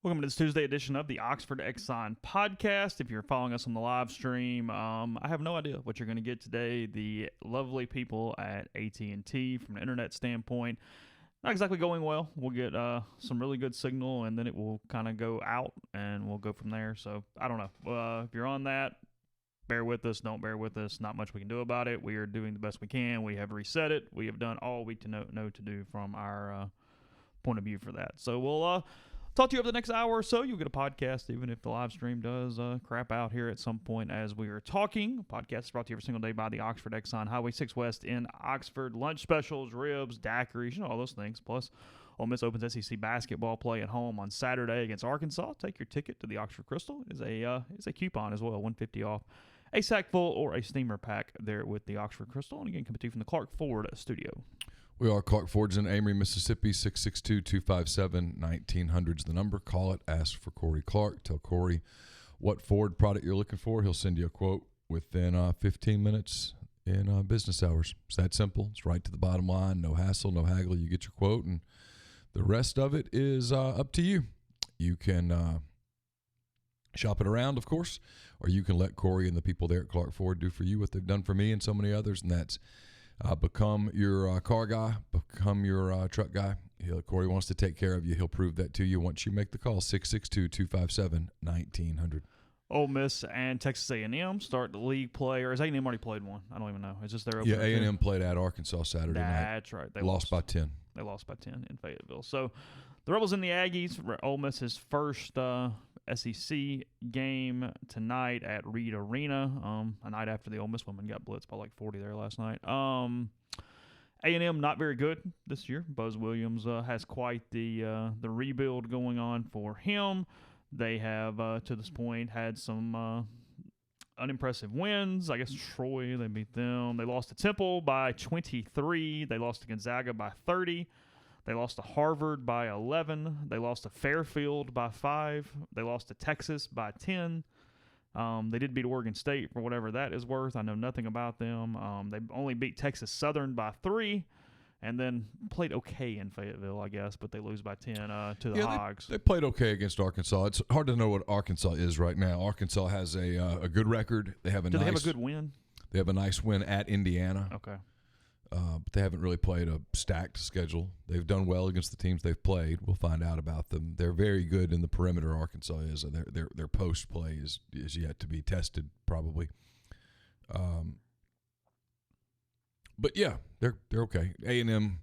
Welcome to this Tuesday edition of the Oxford Exxon Podcast. If you're following us on the live stream, I have no idea what you're going to get today. The lovely people at AT&T, from an internet standpoint, not exactly going well. We'll get some really good signal, and then it will kind of go out, and we'll go from there. So, I don't know. If you're on that, bear with us. Don't bear with us. Not much we can do about it. We are doing the best we can. We have reset it. We have done all we know to do from our point of view for that. So, we'll talk to you over the next hour or so. You'll get a podcast, even if the live stream does crap out here at some point as we are talking. Podcast is brought to you every single day by the Oxford Exxon, Highway 6 West in Oxford. Lunch specials, ribs, daiquiris, all those things. Plus, Ole Miss opens SEC basketball play at home on Saturday against Arkansas. Take your ticket to the Oxford Crystal. It's a coupon as well, $150 off a sack full or a steamer pack there with the Oxford Crystal. And again, coming to you from the Clark Ford studio. We are Clark Ford's in Amory, Mississippi. 662-257-1900 is the number. Call it. Ask for Corey Clark. Tell Corey what Ford product you're looking for. He'll send you a quote within 15 minutes in business hours. It's that simple. It's right to the bottom line. No hassle, no haggle. You get your quote, and the rest of it is up to you. You can shop it around, of course, or you can let Corey and the people there at Clark Ford do for you what they've done for me and so many others, and that's become your car guy, become your truck guy. Corey wants to take care of you. He'll prove that to you once you make the call, 662-257-1900. Ole Miss and Texas A&M start the league play, or has A&M already played one? I don't even know. Is this their opener? Yeah, A&M played at Arkansas Saturday night. That's right. They lost by 10. They lost by 10 in Fayetteville. So the Rebels and the Aggies, Ole Miss's first SEC game tonight at Reed Arena, a night after the Ole Miss women got blitzed by like 40 there last night. A&M not very good this year. Buzz Williams has quite the rebuild going on for him. They have, to this point, had some unimpressive wins. I guess Troy, they beat them. They lost to Temple by 23. They lost to Gonzaga by 30. They lost to Harvard by 11. They lost to Fairfield by 5. They lost to Texas by 10. They did beat Oregon State for whatever that is worth. I know nothing about them. They only beat Texas Southern by 3, and then played okay in Fayetteville, I guess, but they lose by 10 to the Hogs. They played okay against Arkansas. It's hard to know what Arkansas is right now. Arkansas has a good record. They have Do they have a good win? They have a nice win at Indiana. Okay. But they haven't really played a stacked schedule. They've done well against the teams they've played. We'll find out about them. They're very good in the perimeter. Arkansas is. Their post play is yet to be tested, probably. But yeah, they're okay. A&M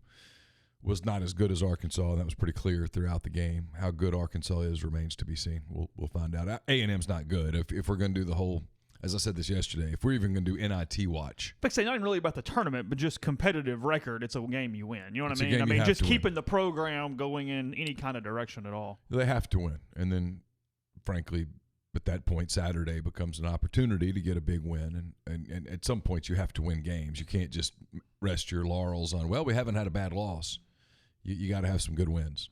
was not as good as Arkansas. That was pretty clear throughout the game. How good Arkansas is remains to be seen. We'll find out. A&M's not good. If we're going to do the whole. As I said this yesterday, if we're even going to do NIT watch. Like I say, not even really about the tournament, but just competitive record. It's a game you win. You know what I mean? I mean, just keeping the program going in any kind of direction at all. They have to win. And then, frankly, at that point, Saturday becomes an opportunity to get a big win. And at some point, you have to win games. You can't just rest your laurels on, well, we haven't had a bad loss. You got to have some good wins.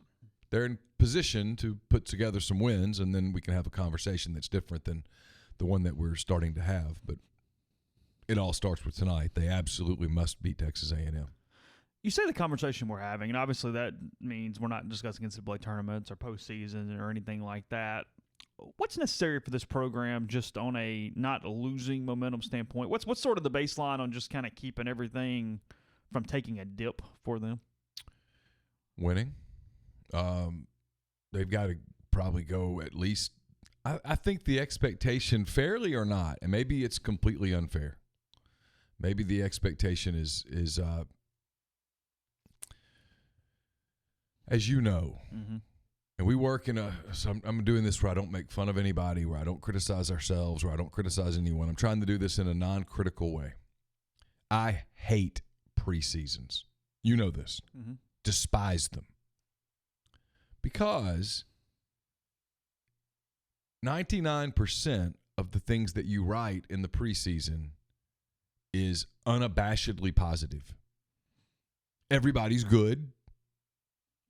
They're in position to put together some wins, and then we can have a conversation that's different than the one that we're starting to have. But it all starts with tonight. They absolutely must beat Texas A&M. You say the conversation we're having, and obviously that means we're not discussing NCAA tournaments or postseason or anything like that. What's necessary for this program just on a not losing momentum standpoint? What's sort of the baseline on just kind of keeping everything from taking a dip for them? Winning. They've got to probably go at least – I think the expectation, fairly or not, and maybe it's completely unfair. Maybe the expectation is as you know, and we work in I'm doing this where I don't make fun of anybody, where I don't criticize ourselves, where I don't criticize anyone. I'm trying to do this in a non-critical way. I hate preseasons. You know this. Despise them. Because 99% of the things that you write in the preseason is unabashedly positive. Everybody's good.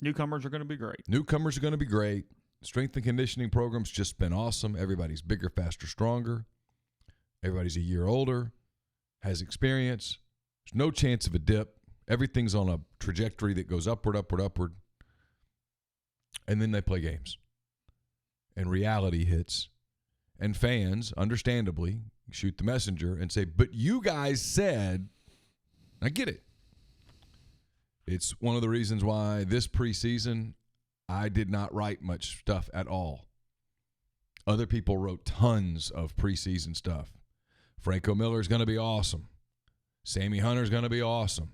Newcomers are going to be great. Newcomers are going to be great. Strength and conditioning program's just been awesome. Everybody's bigger, faster, stronger. Everybody's a year older, has experience. There's no chance of a dip. Everything's on a trajectory that goes upward, upward, upward. And then they play games. and reality hits, and fans, understandably, shoot the messenger and say, but you guys said, I get it. It's one of the reasons why this preseason I did not write much stuff at all. Other people wrote tons of preseason stuff. Franco Miller's going to be awesome. Sammy Hunter's going to be awesome.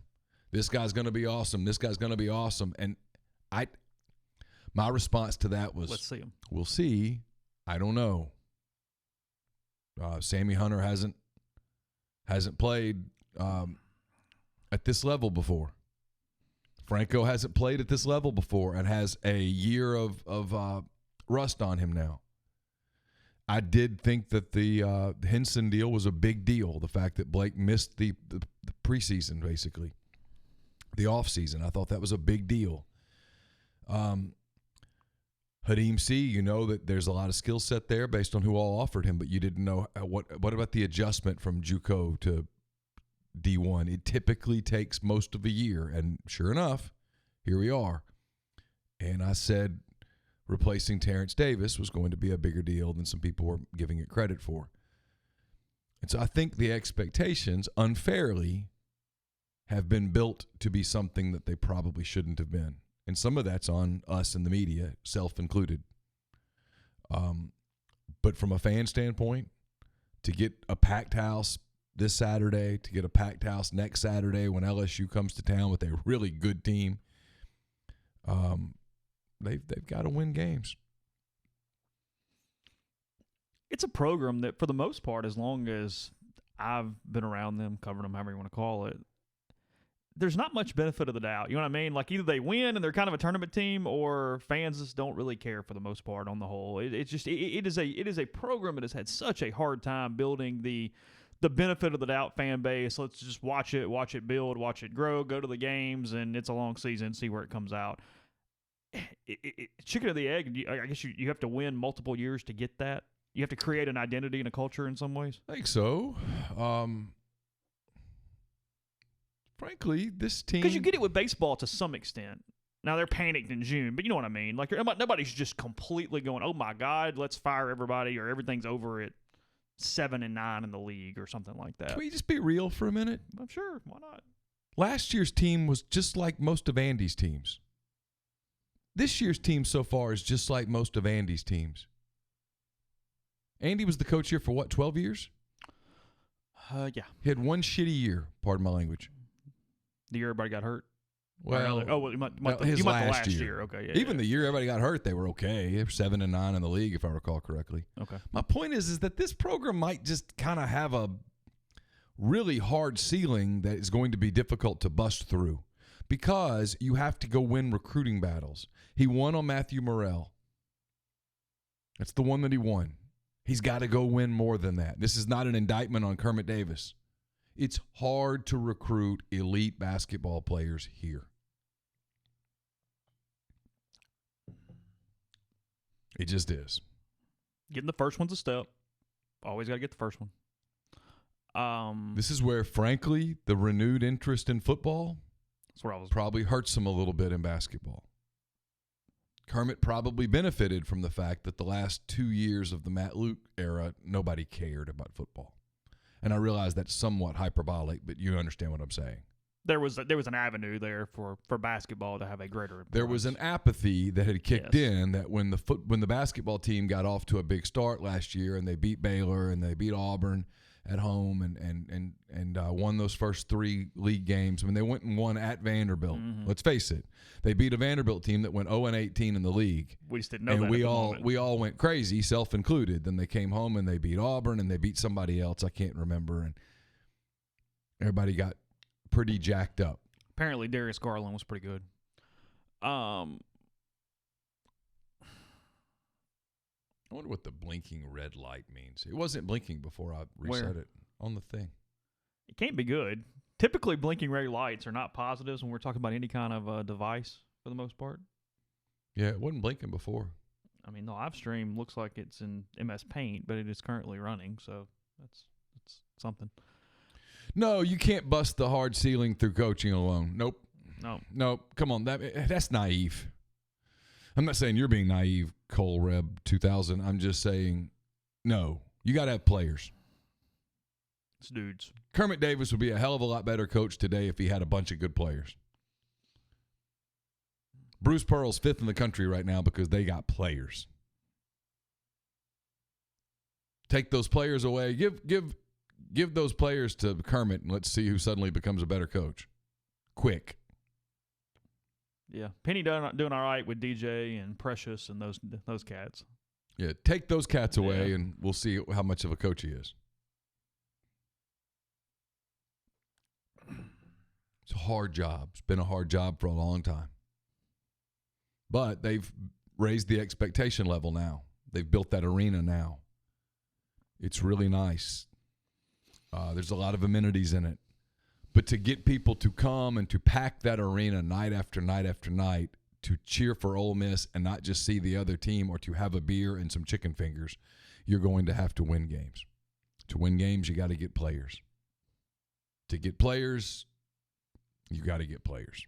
This guy's going to be awesome. This guy's going to be awesome. And my response to that was, let's see him. We'll see. I don't know. Sammy Hunter hasn't played at this level before. Franco hasn't played at this level before and has a year of rust on him now. I did think that the Henson deal was a big deal. The fact that Blake missed the preseason, basically, the offseason. I thought that was a big deal. Hadim C, you know that there's a lot of skill set there based on who all offered him, but you didn't know what about the adjustment from JUCO to D1. It typically takes most of a year, and sure enough, here we are. And I said replacing Terrence Davis was going to be a bigger deal than some people were giving it credit for. And so I think the expectations unfairly have been built to be something that they probably shouldn't have been. And some of that's on us in the media, self included. But from a fan standpoint, to get a packed house this Saturday, to get a packed house next Saturday when LSU comes to town with a really good team, they've got to win games. It's a program that, for the most part, as long as I've been around them, covered them, however you want to call it, there's not much benefit of the doubt. You know what I mean? Like, either they win and they're kind of a tournament team, or fans just don't really care for the most part on the whole. It is a program that has had such a hard time building the benefit of the doubt fan base. Let's just watch it build, watch it grow, go to the games, and it's a long season, see where it comes out. Chicken or the egg, I guess you have to win multiple years to get that. You have to create an identity and a culture in some ways. I think so. Frankly, this team... Because you get it with baseball to some extent. Now, they're panicked in June, but you know what I mean. Like, nobody's just completely going, oh, my God, let's fire everybody, or everything's over at 7-9 in the league or something like that. Can we just be real for a minute? I'm sure. Why not? Last year's team was just like most of Andy's teams. This year's team so far is just like most of Andy's teams. Andy was the coach here for, what, 12 years? Yeah. He had one shitty year, pardon my language. The year everybody got hurt? Well, his last last year. year. Okay, yeah. Even the year everybody got hurt, they were okay. They were 7-9 in the league, if I recall correctly. Okay. My point is that this program might just kind of have a really hard ceiling that is going to be difficult to bust through, because you have to go win recruiting battles. He won on Matthew Morrell. That's the one that he won. He's got to go win more than that. This is not an indictment on Kermit Davis. It's hard to recruit elite basketball players here. It just is. Getting the first one's a step. Always got to get the first one. This is where, frankly, the renewed interest in football probably hurts him a little bit in basketball. Kermit probably benefited from the fact that the last 2 years of the Matt Luke era, nobody cared about football. And I realize that's somewhat hyperbolic, but you understand what I'm saying. There was an avenue there for basketball to have a greater importance. There was an apathy that had kicked in, that when the basketball team got off to a big start last year and they beat Baylor and they beat Auburn at home and won those first 3 league games. I mean, they went and won at Vanderbilt. Mm-hmm. Let's face it, they beat a Vanderbilt team that went 0-18 in the league. We just didn't know and that. We all went crazy, self included. Then they came home and they beat Auburn and they beat somebody else I can't remember, and everybody got pretty jacked up. Apparently, Darius Garland was pretty good. I wonder what the blinking red light means. It wasn't blinking before I reset it on the thing. It can't be good. Typically, blinking red lights are not positives when we're talking about any kind of device for the most part. Yeah, it wasn't blinking before. I mean, the live stream looks like it's in MS Paint, but it is currently running, so that's something. No, you can't bust the hard ceiling through coaching alone. Nope. No. Come on, that's naive. I'm not saying you're being naive, Cole Reb 2000. I'm just saying, no, you got to have players. It's dudes. Kermit Davis would be a hell of a lot better coach today if he had a bunch of good players. Bruce Pearl's 5th in the country right now because they got players. Take those players away. Give those players to Kermit, and let's see who suddenly becomes a better coach. Quick. Yeah, Penny doing all right with DJ and Precious and those cats. Yeah, take those cats away, and we'll see how much of a coach he is. It's a hard job. It's been a hard job for a long time. But they've raised the expectation level now. They've built that arena now. It's really nice. There's a lot of amenities in it. But to get people to come and to pack that arena night after night after night to cheer for Ole Miss and not just see the other team or to have a beer and some chicken fingers, you're going to have to win games. To win games, you got to get players. To get players, you got to get players.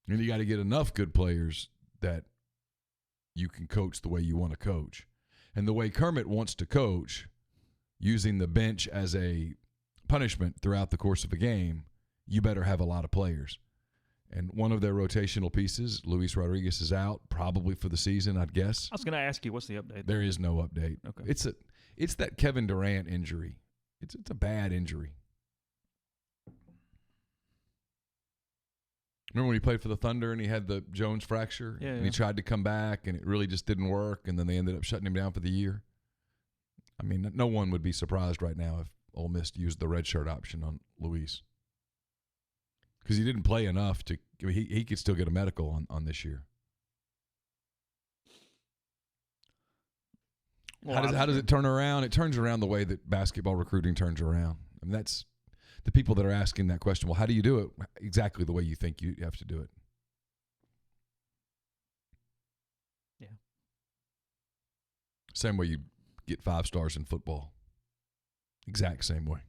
And you got to get enough good players that you can coach the way you want to coach. And the way Kermit wants to coach, using the bench as a punishment throughout the course of a game, you better have a lot of players. And one of their rotational pieces, Luis Rodriguez, is out probably for the season, I'd guess. I was going to ask you, what's the update? There is no update. Okay. It's that Kevin Durant injury. It's a bad injury. Remember when he played for the Thunder and he had the Jones fracture? Yeah. And he tried to come back and it really just didn't work, and then they ended up shutting him down for the year. I mean, no one would be surprised right now if Ole Miss used the redshirt option on Luis. Because he didn't play enough to – he could still get a medical on this year. Well, how does it turn around? It turns around the way that basketball recruiting turns around. I mean, that's the people that are asking that question. Well, how do you do it? Exactly the way you think you have to do it. Yeah. Same way you get 5 stars in football. Exact same way.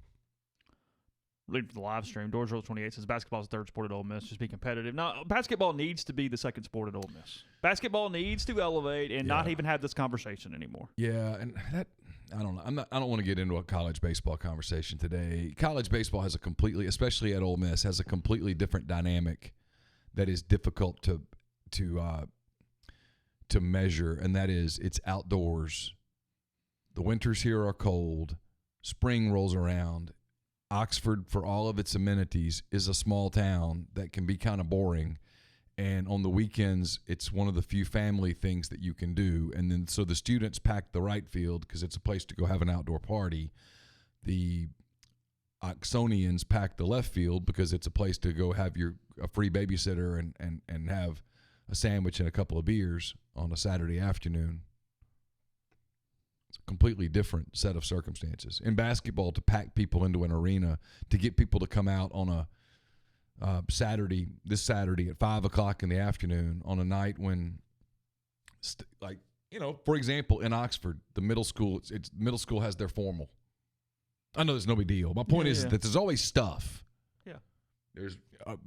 Leading for the live stream, Doors Rule 28 says basketball is the third sport at Ole Miss. Just be competitive. Now, basketball needs to be the second sport at Ole Miss. Basketball needs to elevate and not even have this conversation anymore. Yeah, and that I don't know. I don't want to get into a college baseball conversation today. College baseball has a completely, especially at Ole Miss, has a completely different dynamic that is difficult to measure, and that is it's outdoors. The winters here are cold. Spring rolls around. Oxford, for all of its amenities, is a small town that can be kind of boring. And on the weekends, it's one of the few family things that you can do. And then so the students pack the right field because it's a place to go have an outdoor party. The Oxonians pack the left field because it's a place to go have a free babysitter and have a sandwich and a couple of beers on a Saturday afternoon. It's a completely different set of circumstances. In basketball, to pack people into an arena, to get people to come out on a this Saturday at 5 o'clock in the afternoon on a night when, for example, in Oxford, the middle school has their formal. I know there's no big deal. My point is that there's always stuff. Yeah. There's a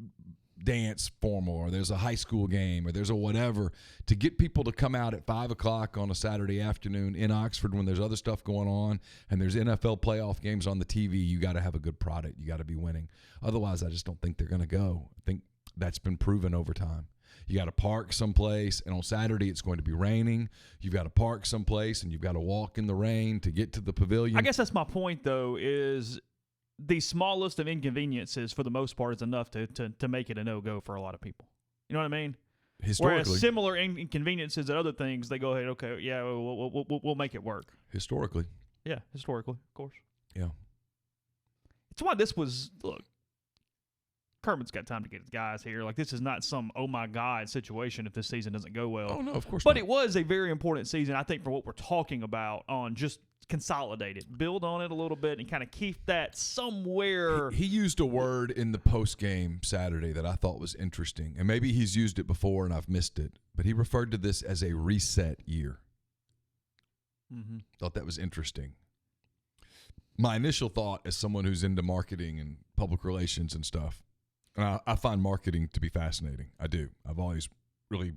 dance formal, or there's a high school game, or there's a whatever, to get people to come out at 5 o'clock on a Saturday afternoon in Oxford when there's other stuff going on and there's NFL playoff games on the TV. You got to have a good product. You got to be winning. Otherwise, I just don't think they're going to go. I think that's been proven over time. You got to park someplace, and on Saturday it's going to be raining. You've got to park someplace, and you've got to walk in the rain to get to the pavilion. I guess that's my point, though, is the smallest of inconveniences, for the most part, is enough to make it a no-go for a lot of people. You know what I mean? Historically. Whereas similar inconveniences and other things, they go ahead, okay, yeah, we'll make it work. Historically. Yeah, historically, of course. Yeah. It's why this was, look, Kermit's got time to get his guys here. Like, this is not some, oh, my God, situation if this season doesn't go well. Oh, no, of course But not. it was a very important season, I think, for what we're talking about on just consolidate it, build on it a little bit, and kind of keep that somewhere. He used a word in the post-game Saturday that I thought was interesting, and maybe he's used it before and I've missed it, but he referred to this as a reset year. Mm-hmm. Thought that was interesting. My initial thought, as someone who's into marketing and public relations and stuff, And I find marketing to be fascinating. I do. I've always really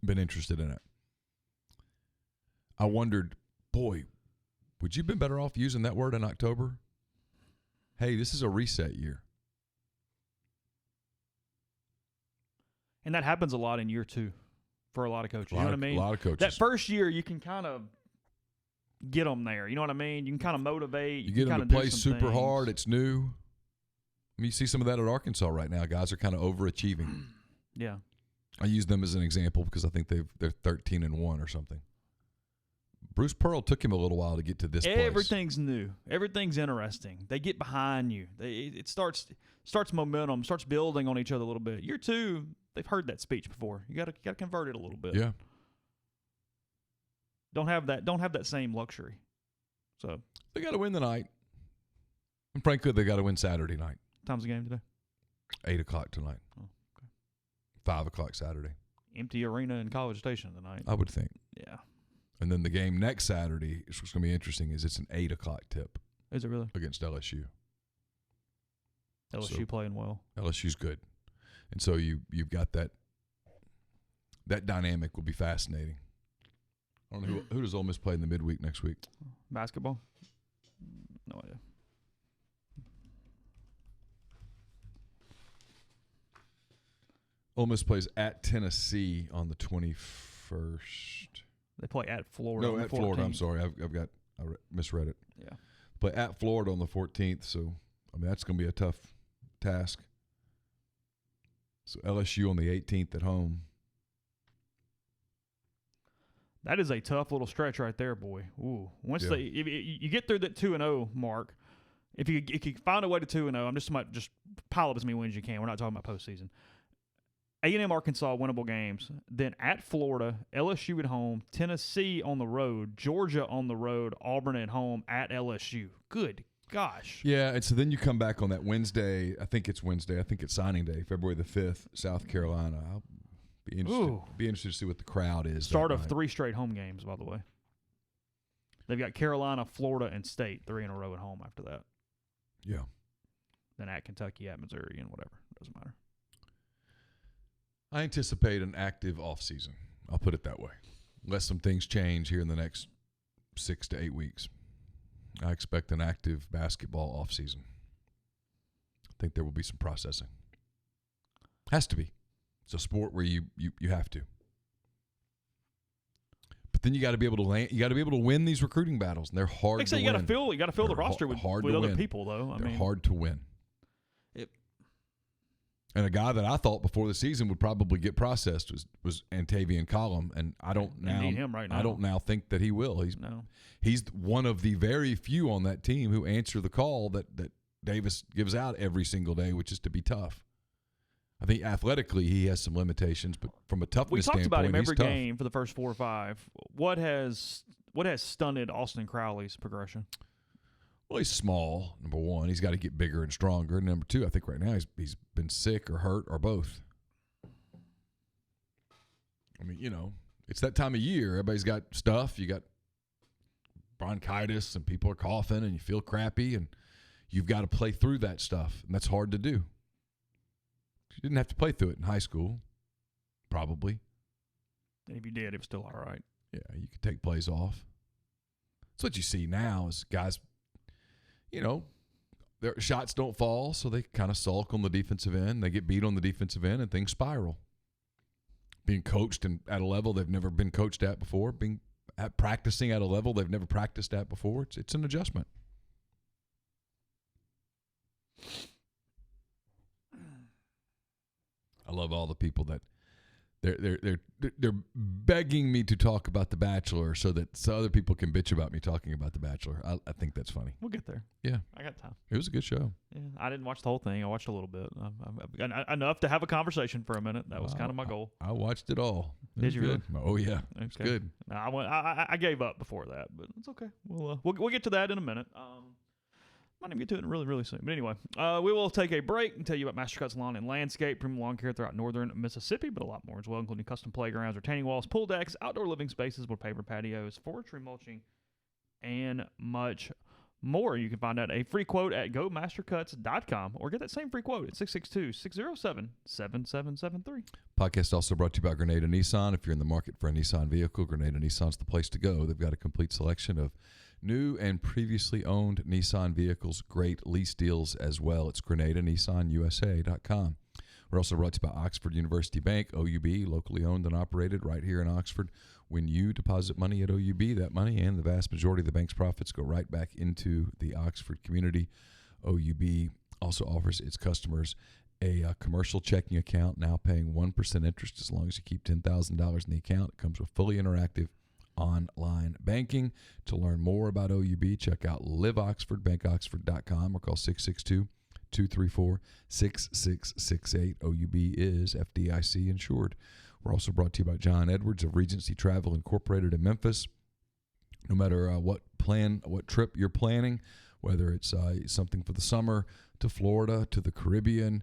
been interested in it. I wondered, boy, would you have been better off using that word in October? Hey, this is a reset year. And that happens a lot in year 2 for a lot of coaches. You know what I mean? A lot of coaches. That first year, you can kind of get them there. You know what I mean? You can kind of motivate. You get them to play super hard. It's new. I mean, you see some of that at Arkansas right now. Guys are kind of overachieving. Yeah. I use them as an example because I think they're 13-1 or something. Bruce Pearl took him a little while to get to this place. Everything's new. Everything's interesting. They get behind you. It starts momentum, starts building on each other a little bit. Year 2, they've heard that speech before. You got to convert it a little bit. Yeah. Don't have that same luxury. So they got to win tonight. And frankly, they got to win Saturday night. Time's the game today? 8:00 tonight. Oh, okay. 5:00 Saturday. Empty arena in College Station tonight. I would think. Yeah. And then the game next Saturday, what's going to be interesting, is it's an 8:00 tip. Is it really? Against LSU. LSU playing well. LSU's good. And so you've got that dynamic will be fascinating. I don't know who does Ole Miss play in the midweek next week? Basketball? No idea. Ole Miss plays at Tennessee on the 21st. They play at Florida. No, on the at 14th. Florida. I'm sorry. I misread it. Yeah. Play at Florida on the 14th. So, I mean, that's going to be a tough task. So, LSU on the 18th at home. That is a tough little stretch right there, boy. Ooh. Once Yeah. if you get through that 2-0 mark, if you find a way to 2-0, I'm just pile up as many wins as you can. We're not talking about postseason. A&M, Arkansas, winnable games. Then at Florida, LSU at home, Tennessee on the road, Georgia on the road, Auburn at home, at LSU. Good gosh. Yeah, and so then you come back on that Wednesday. I think it's signing day, February the 5th, South Carolina. I'll be interested to see what the crowd is. Start of 3 straight home games, by the way. They've got Carolina, Florida, and State, 3 in a row at home after that. Yeah. Then at Kentucky, at Missouri, and whatever. Doesn't matter. I anticipate an active offseason. I'll put it that way. Unless some things change here in the next 6 to 8 weeks. I expect an active basketball offseason. I think there will be some processing. Has to be. It's a sport where you have to. But then you got to be able to land. You got to be able to win these recruiting battles, and they're hard to win. You got to fill the roster with other people, though. They're hard to win. And a guy that I thought before the season would probably get processed was Antavian Collum, and I don't need him right now. I don't now think that he will. He's one of the very few on that team who answer the call that Davis gives out every single day, which is to be tough. I think athletically he has some limitations, but from a toughness standpoint, we talked about him every he's tough. game for the first 4 or 5. What has stunted Austin Crowley's progression? Well, he's small, number one. He's got to get bigger and stronger. And number two, I think right now he's been sick or hurt or both. I mean, it's that time of year. Everybody's got stuff. You got bronchitis and people are coughing and you feel crappy and you've got to play through that stuff. And that's hard to do. You didn't have to play through it in high school, probably. And if you did, it was still all right. Yeah, you could take plays off. That's what you see now is guys – their shots don't fall, so they kind of sulk on the defensive end. They get beat on the defensive end, and things spiral. Being coached at a level they've never been coached at before, practicing at a level they've never practiced at before, it's an adjustment. I love all the people that they're begging me to talk about The Bachelor so other people can bitch about me talking about The Bachelor. I think that's funny. We'll get there. Yeah. I got time. It was a good show. Yeah, I didn't watch the whole thing. I watched a little bit. Enough to have a conversation for a minute. That was kind of my goal. I watched it all. Did you really? Oh, yeah. It's good. No, I gave up before that, but it's okay. We'll get to that in a minute. Might even get to it really, really soon. But anyway, we will take a break and tell you about Mastercuts Lawn and Landscape, premium lawn care throughout northern Mississippi, but a lot more as well, including custom playgrounds, retaining walls, pool decks, outdoor living spaces with paver patios, forestry mulching, and much more. You can find out a free quote at gomastercuts.com or get that same free quote at 662-607-7773. Podcast also brought to you by Grenada Nissan. If you're in the market for a Nissan vehicle, Grenada Nissan's the place to go. They've got a complete selection of new and previously owned Nissan vehicles, great lease deals as well. It's GrenadaNissanUSA.com. We're also brought to you by Oxford University Bank, OUB, locally owned and operated right here in Oxford. When you deposit money at OUB, that money and the vast majority of the bank's profits go right back into the Oxford community. OUB also offers its customers a commercial checking account, now paying 1% interest as long as you keep $10,000 in the account. It comes with fully interactive online banking. To learn more about OUB, check out liveoxfordbankoxford.com or call 662-234-6668. OUB is FDIC insured. We're also brought to you by John Edwards of Regency Travel Incorporated in Memphis. No matter what trip you're planning, whether it's something for the summer, to Florida, to the Caribbean,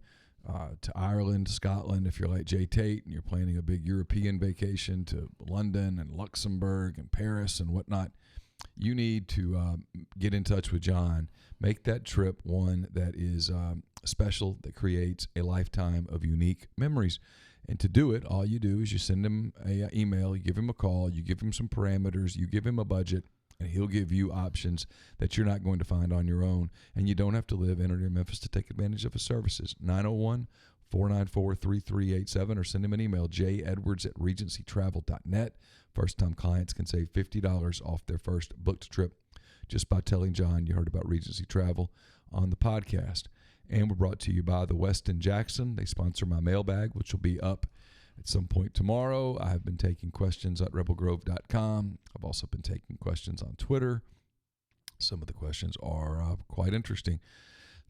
to Ireland, Scotland, if you're like Jay Tate and you're planning a big European vacation, to London and Luxembourg and Paris and whatnot, you need to get in touch with John. Make that trip one that is special, that creates a lifetime of unique memories. And to do it, all you do is you send him an email, you give him a call, you give him some parameters, you give him a budget, and he'll give you options that you're not going to find on your own. And you don't have to live in or near Memphis to take advantage of his services. 901-494-3387 or send him an email, jedwards@regencytravel.net. First-time clients can save $50 off their first booked trip just by telling John you heard about Regency Travel on the podcast. And we're brought to you by the Westin Jackson. They sponsor my mailbag, which will be up at some point tomorrow. I have been taking questions at rebelgrove.com. I've also been taking questions on Twitter. Some of the questions are quite interesting.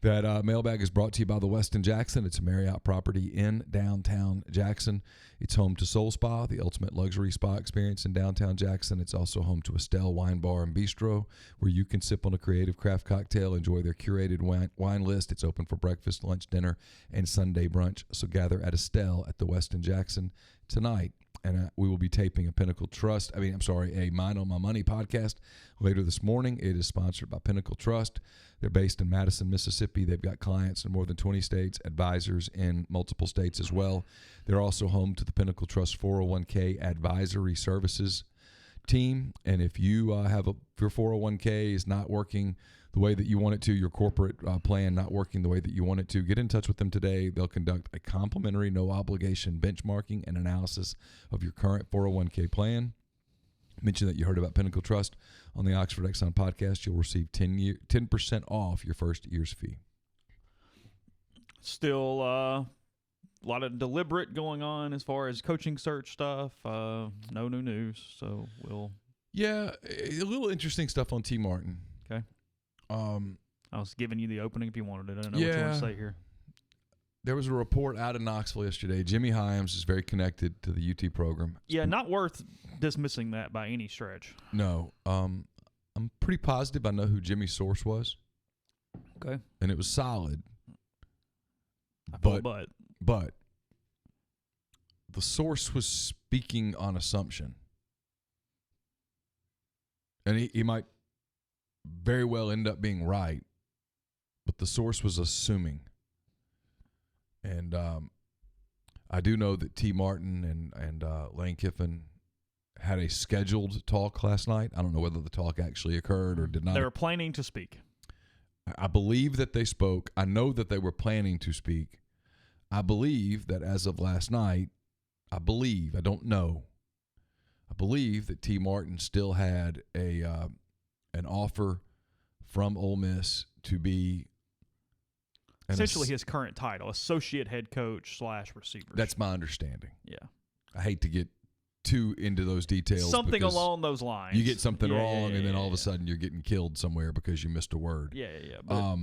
That mailbag is brought to you by the Westin Jackson. It's a Marriott property in downtown Jackson. It's home to Soul Spa, the ultimate luxury spa experience in downtown Jackson. It's also home to Estelle Wine Bar and Bistro, where you can sip on a creative craft cocktail, enjoy their curated wine list. It's open for breakfast, lunch, dinner, and Sunday brunch. So gather at Estelle at the Westin Jackson tonight. And we will be taping a Mine on My Money podcast later this morning. It is sponsored by Pinnacle Trust. They're based in Madison, Mississippi. They've got clients in more than 20 states, advisors in multiple states as well. They're also home to the Pinnacle Trust 401k advisory services team. And if you if your 401k is not working the way that you want it to, your corporate plan not working the way that you want it to, get in touch with them today. They'll conduct a complimentary, no obligation benchmarking and analysis of your current 401k plan. Mention that you heard about Pinnacle Trust on the Oxford Exxon Podcast. You'll receive 10% off your first year's fee. Still a lot of deliberate going on as far as coaching search stuff. No new news, so we'll... Yeah, a little interesting stuff on T. Martin. Okay. I was giving you the opening if you wanted it. I don't know what you want to say here. There was a report out of Knoxville yesterday. Jimmy Hyams is very connected to the UT program. Yeah, not worth dismissing that by any stretch. No. I'm pretty positive I know who Jimmy's source was. Okay. And it was solid. But the source was speaking on assumption. And he might very well end up being right, but the source was assuming. And I do know that T. Martin and Lane Kiffin had a scheduled talk last night. I don't know whether the talk actually occurred or did not. They were planning to speak. I believe that they spoke. I know that they were planning to speak. I believe that as of last night, I don't know. I believe that T. Martin still had an offer from Ole Miss to be essentially his current title, associate head coach / receiver. That's my understanding. Yeah. I hate to get too into those details. Something along those lines. You get something wrong, and then all of a sudden you're getting killed somewhere because you missed a word. Yeah. But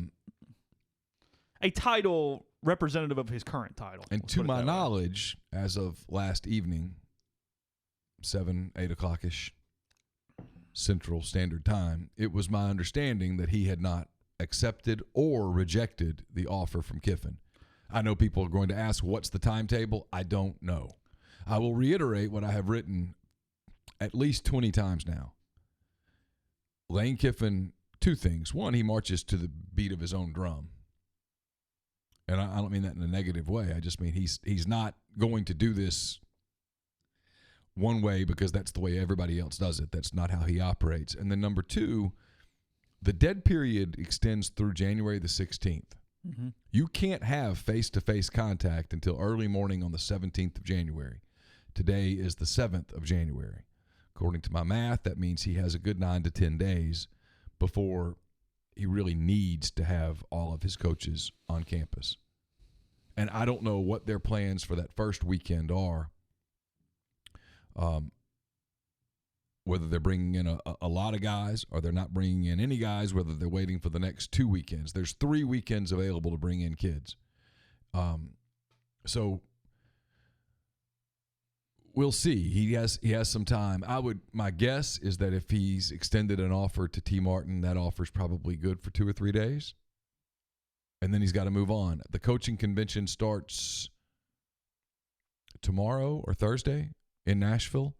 a title representative of his current title. And to my knowledge, as of last evening, 8 o'clock-ish Central Standard Time, it was my understanding that he had not accepted or rejected the offer from Kiffin. I know people are going to ask, what's the timetable? I don't know. I will reiterate what I have written at least 20 times now. Lane Kiffin two things. One, he marches to the beat of his own drum. And I don't mean that in a negative way. I just mean he's not going to do this one way because that's the way everybody else does it. That's not how he operates. And then number two, the dead period extends through January the 16th. Mm-hmm. You can't have face-to-face contact until early morning on the 17th of January. Today is the 7th of January. According to my math, that means he has a good 9 to 10 days before he really needs to have all of his coaches on campus. And I don't know what their plans for that first weekend are. Whether they're bringing in a lot of guys or they're not bringing in any guys, whether they're waiting for the next 2 weekends. There's 3 weekends available to bring in kids. So we'll see. He has some time. My guess is that if he's extended an offer to T. Martin, that offer's probably good for 2 or 3 days. And then he's got to move on. The coaching convention starts tomorrow or Thursday in Nashville.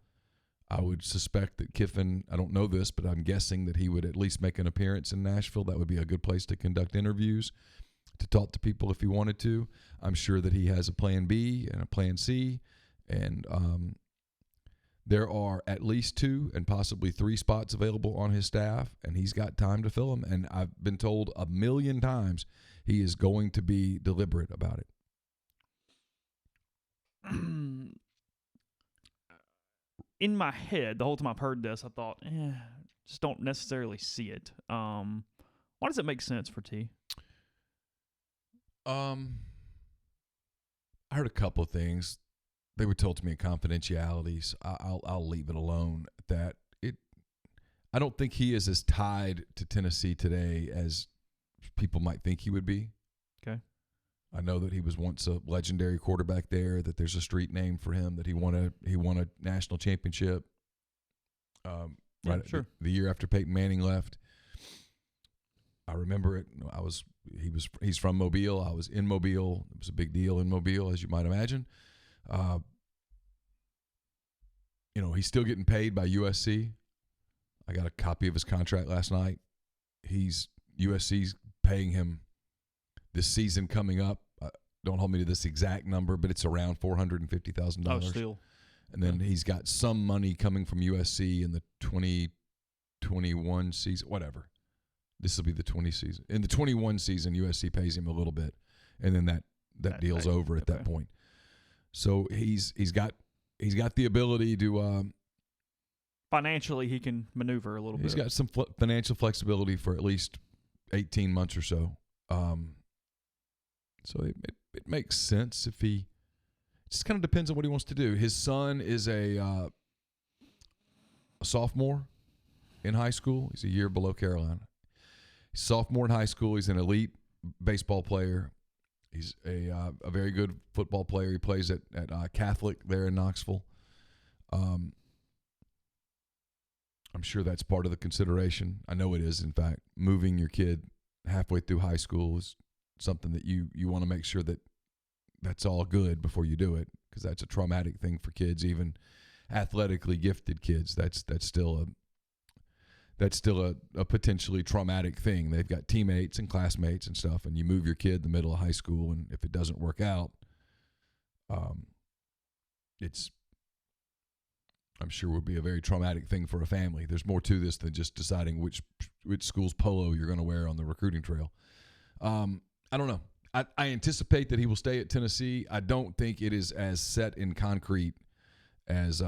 I would suspect that Kiffin, I don't know this, but I'm guessing that he would at least make an appearance in Nashville. That would be a good place to conduct interviews, to talk to people if he wanted to. I'm sure that he has a plan B and a plan C. And there are at least 2 and possibly 3 spots available on his staff, and he's got time to fill them. And I've been told 1,000,000 times he is going to be deliberate about it. In my head, the whole time I've heard this, I thought, just don't necessarily see it. Why does it make sense for T? I heard a couple of things. They were told to me in confidentiality, so I'll leave it alone. That I don't think he is as tied to Tennessee today as people might think he would be. Okay. I know that he was once a legendary quarterback there, that there's a street name for him, that he won a national championship Sure. the year after Peyton Manning left. I remember it. He's from Mobile. I was in Mobile. It was a big deal in Mobile, as you might imagine. He's still getting paid by USC. I got a copy of his contract last night. USC's paying him this season coming up. Don't hold me to this exact number, but it's around $450,000. Oh, still. And then he's got some money coming from USC in the 2021 season, whatever. This will be the 20 season. In the 21 season, USC pays him a little bit, and then that deal's over at that point. So he's got the ability to financially he can maneuver a little bit. He's got some financial flexibility for at least 18 months or so. So it makes sense if he. It just kind of depends on what he wants to do. His son is a sophomore in high school. He's a year below Carolina. He's a sophomore in high school. He's an elite baseball player. He's a very good football player. He plays at Catholic there in Knoxville. I'm sure that's part of the consideration. I know it is, in fact. Moving your kid halfway through high school is something that you want to make sure that that's all good before you do it, because that's a traumatic thing for kids, even athletically gifted kids. That's still a potentially traumatic thing. They've got teammates and classmates and stuff, and you move your kid in the middle of high school, and if it doesn't work out, I'm sure would be a very traumatic thing for a family. There's more to this than just deciding which school's polo you're going to wear on the recruiting trail. I don't know. I anticipate that he will stay at Tennessee. I don't think it is as set in concrete as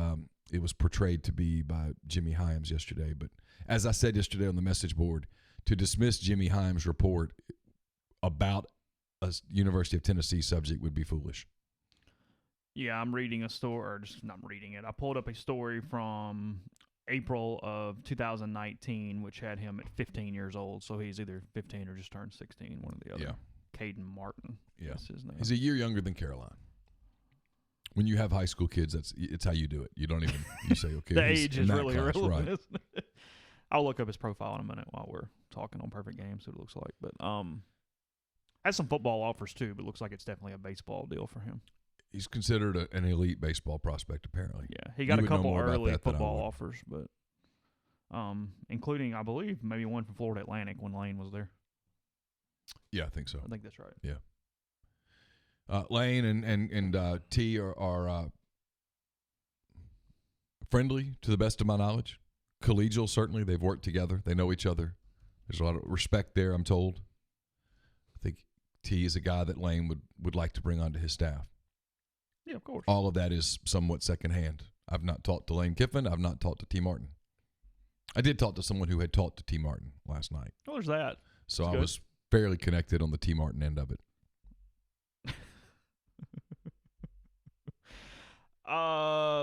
it was portrayed to be by Jimmy Hyams yesterday. But as I said yesterday on the message board, to dismiss Jimmy Hyams' report about a University of Tennessee subject would be foolish. Yeah, I'm reading a story, or just not reading it. I pulled up a story from April of 2019, which had him at 15 years old. So he's either 15 or just turned 16, one or the other. Yeah. Caden Martin. Yeah. That's his name. He's a year younger than Caroline. When you have high school kids, it's how you do it. You don't even, you say, okay. The age is really class, irrelevant, right. isn't it? I'll look up his profile in a minute while we're talking on Perfect Games, what it looks like. But has some football offers too, but looks like it's definitely a baseball deal for him. He's considered an elite baseball prospect, apparently. Yeah, he got a couple early football offers, but including, I believe, maybe one from Florida Atlantic when Lane was there. Yeah, I think so. I think that's right. Yeah. Lane and T are friendly, to the best of my knowledge. Collegial, certainly. They've worked together. They know each other. There's a lot of respect there, I'm told. I think T is a guy that Lane would like to bring onto his staff. Yeah, of course. All of that is somewhat secondhand. I've not talked to Lane Kiffin. I've not talked to T. Martin. I did talk to someone who had talked to T. Martin last night. Oh, there's that. So That's I good. was fairly connected on the T. Martin end of it.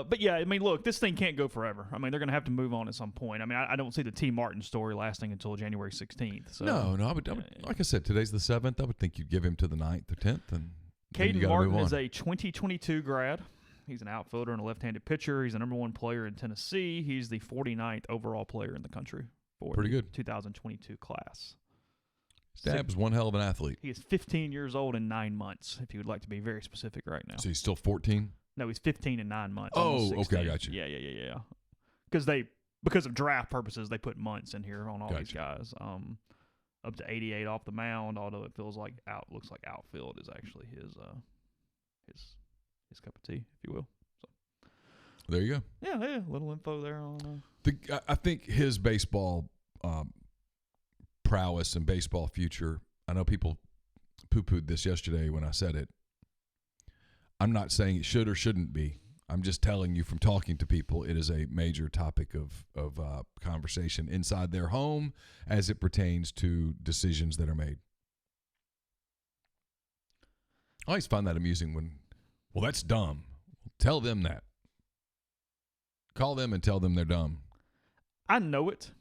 But yeah, I mean, look, this thing can't go forever. I mean, they're going to have to move on at some point. I mean, I don't see the T. Martin story lasting until January 16th. So, No, I would, like I said, today's the 7th. I would think you'd give him to the 9th or 10th. And then you Caden gotta Martin move on. is a 2022 grad. He's an outfielder and a left-handed pitcher. He's the number 1 player in Tennessee. He's the 49th overall player in the country for Pretty the good. 2022 class. Stab's one hell of an athlete. He is 15 years old and 9 months, if you would like to be very specific right now. So he's still 14? No, he's 15 and 9 months. Oh, almost okay, 16. I got you. Yeah. Because of draft purposes, they put months in here on all these guys. Up to 88 off the mound, although it looks like outfield is actually his cup of tea, if you will. So There you go. yeah, little info there on. I think his baseball prowess and baseball future, I know people poo-pooed this yesterday when I said it. I'm not saying it should or shouldn't be. I'm just telling you from talking to people, it is a major topic of conversation inside their home as it pertains to decisions that are made. I always find that amusing when, well, that's dumb. Tell them that. Call them and tell them they're dumb. I know it.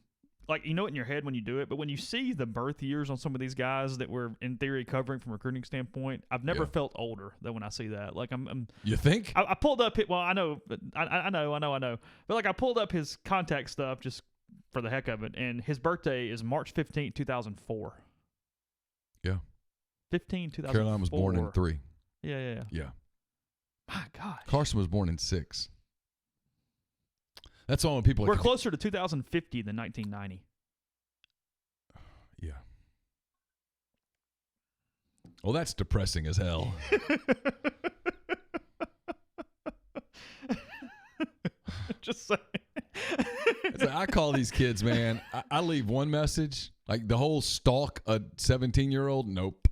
Like, you know it in your head when you do it, but when you see the birth years on some of these guys that we're, in theory, covering from a recruiting standpoint, I've never felt older than when I see that. Like, I'm You think? I pulled up it. Well, I know, but I know. But like, I pulled up his contact stuff just for the heck of it, and his birthday is March 15th, 2004. Yeah. 2004. Caroline was born in 3. Yeah. Yeah. My gosh. Carson was born in 6. That's all when people We're closer to 2050 than 1990. Yeah. Well, that's depressing as hell. Just saying. I call these kids, man. I leave one message, like the whole stalk a 17-year-old. Nope.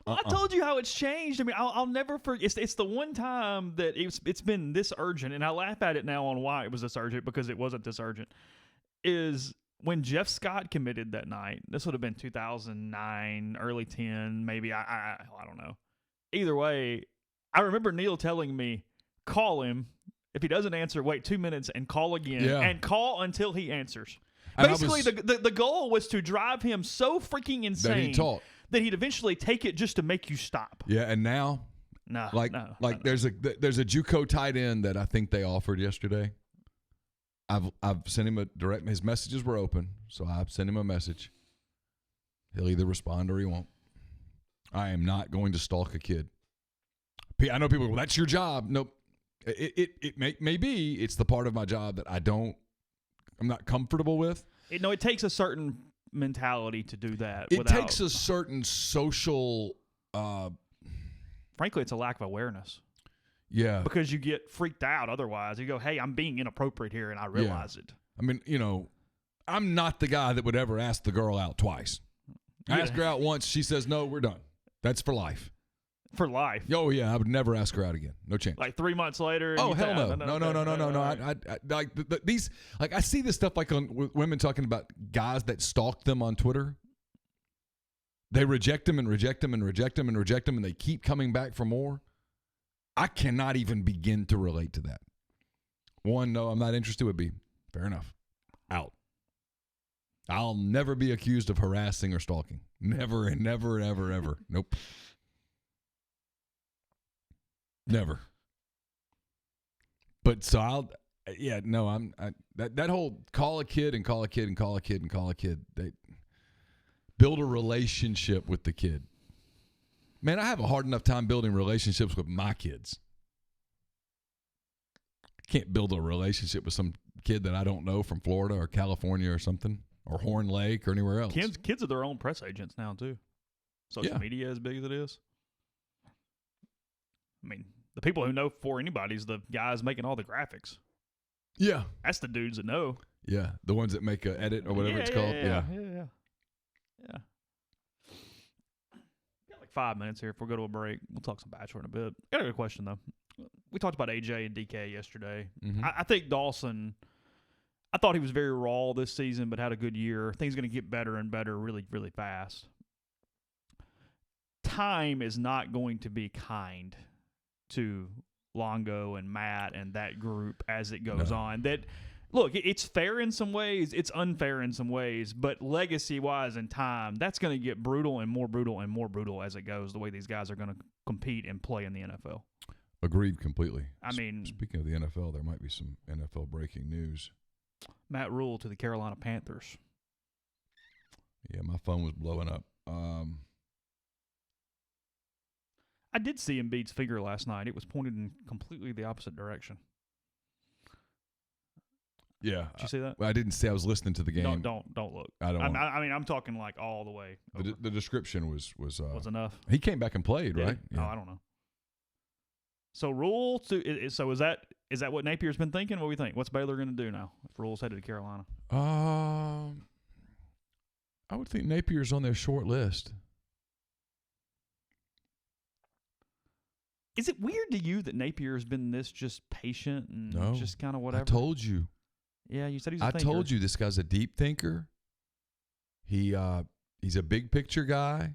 I told you how it's changed. I mean, I'll never forget. It's the one time that it's been this urgent, and I laugh at it now on why it was this urgent, because it wasn't this urgent. Is when Jeff Scott committed that night. This would have been 2009, early 10, maybe. I don't know. Either way, I remember Neil telling me, call him. If he doesn't answer, wait 2 minutes and call again, and call until he answers. And Basically, the goal was to drive him so freaking insane that he talked. That he'd eventually take it just to make you stop. Yeah, and now, No. there's a JUCO tight end that I think they offered yesterday. I've sent him a direct. His messages were open, so I've sent him a message. He'll either respond or he won't. I am not going to stalk a kid. I know people go, well, that's your job. Nope. It may be. It's the part of my job that I'm not comfortable with. It takes a certain mentality to do that. It takes a certain social. Frankly, it's a lack of awareness. Yeah. Because you get freaked out otherwise. You go, hey, I'm being inappropriate here, and I realize it. I mean, I'm not the guy that would ever ask the girl out twice. I asked her out once. She says, no, we're done. That's for life. For life. Oh, yeah. I would never ask her out again. No chance. Like 3 months later. Oh, hell no. No. I see this stuff like on women talking about guys that stalk them on Twitter. They reject them and reject them and reject them and reject them, and they keep coming back for more. I cannot even begin to relate to that. One, no, I'm not interested would be fair enough. Out. I'll never be accused of harassing or stalking. Never and never, ever, ever. Nope. Never. But so that whole call a kid and call a kid and call a kid and call a kid. They build a relationship with the kid. Man, I have a hard enough time building relationships with my kids. I can't build a relationship with some kid that I don't know from Florida or California or something, or Horn Lake or anywhere else. Kids are their own press agents now too. Social media as big as it is. I mean, the people who know before anybody's the guys making all the graphics. Yeah. That's the dudes that know. Yeah, the ones that make a edit or whatever it's called. Yeah. Got like 5 minutes here. If we go to a break, we'll talk some Bachelor in a bit. Got a good question though. We talked about AJ and DK yesterday. Mm-hmm. I think Dawson. I thought he was very raw this season, but had a good year. I think he's going to get better and better really, really fast. Time is not going to be kind to Longo and Matt and that group as it goes on. That look, it's fair in some ways, it's unfair in some ways, but legacy-wise and time, that's going to get brutal and more brutal and more brutal as it goes, the way these guys are going to compete and play in the NFL. Agreed completely. I mean, speaking of the NFL, there might be some NFL breaking news. Matt Rule to the Carolina Panthers. Yeah, my phone was blowing up. I did see Embiid's finger last night. It was pointed in completely the opposite direction. Yeah. Did you see that? I didn't see. I was listening to the game. Don't look. I don't. I mean, I'm talking like all the way. The description was enough. He came back and played, right? Yeah. Oh, I don't know. So Rule is that what Napier's been thinking? What do we think? What's Baylor going to do now if Rule's headed to Carolina? I would think Napier's on their short list. Is it weird to you that Napier has been this just patient and just kind of whatever? I told you. Yeah, you said he's a thinker. I told you this guy's a deep thinker. He's a big picture guy.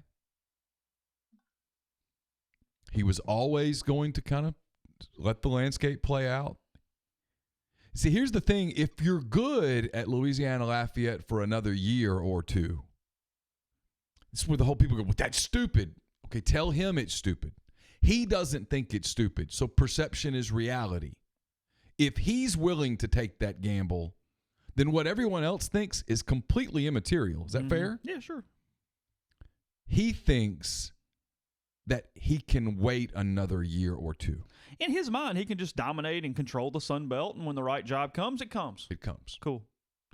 He was always going to kind of let the landscape play out. See, here's the thing. If you're good at Louisiana Lafayette for another year or two, this is where the whole people go, well, that's stupid. Okay, tell him it's stupid. He doesn't think it's stupid, so perception is reality. If he's willing to take that gamble, then what everyone else thinks is completely immaterial. Is that fair? Yeah, sure. He thinks that he can wait another year or two. In his mind, he can just dominate and control the Sun Belt, and when the right job comes, it comes. It comes. Cool.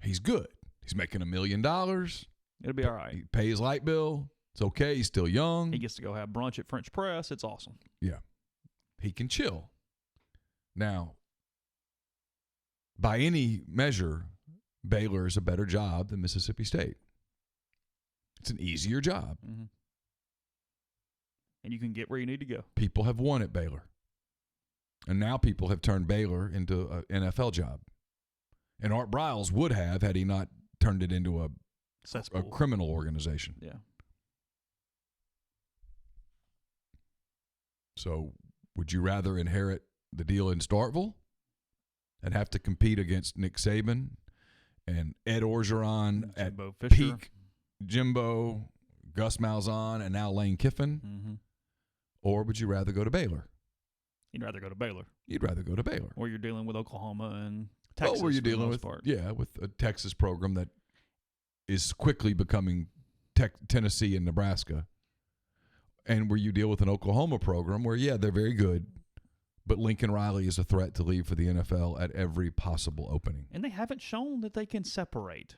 He's good. He's making $1 million. It'll be all right. He pay his light bill. It's okay. He's still young. He gets to go have brunch at French Press. It's awesome. Yeah. He can chill. Now, by any measure, Baylor is a better job than Mississippi State. It's an easier job. Mm-hmm. And you can get where you need to go. People have won at Baylor. And now people have turned Baylor into an NFL job. And Art Briles would have had he not turned it into a criminal organization. Yeah. So would you rather inherit the deal in Starkville and have to compete against Nick Saban and Ed Orgeron at peak, Jimbo, Gus Malzahn, and now Lane Kiffin? Mm-hmm. Or would you rather go to Baylor? You'd rather go to Baylor. You'd rather go to Baylor. Or you're dealing with Oklahoma and Texas. Well, where you're dealing with, with a Texas program that is quickly becoming Tennessee and Nebraska. And where you deal with an Oklahoma program where, they're very good, but Lincoln Riley is a threat to leave for the NFL at every possible opening. And they haven't shown that they can separate.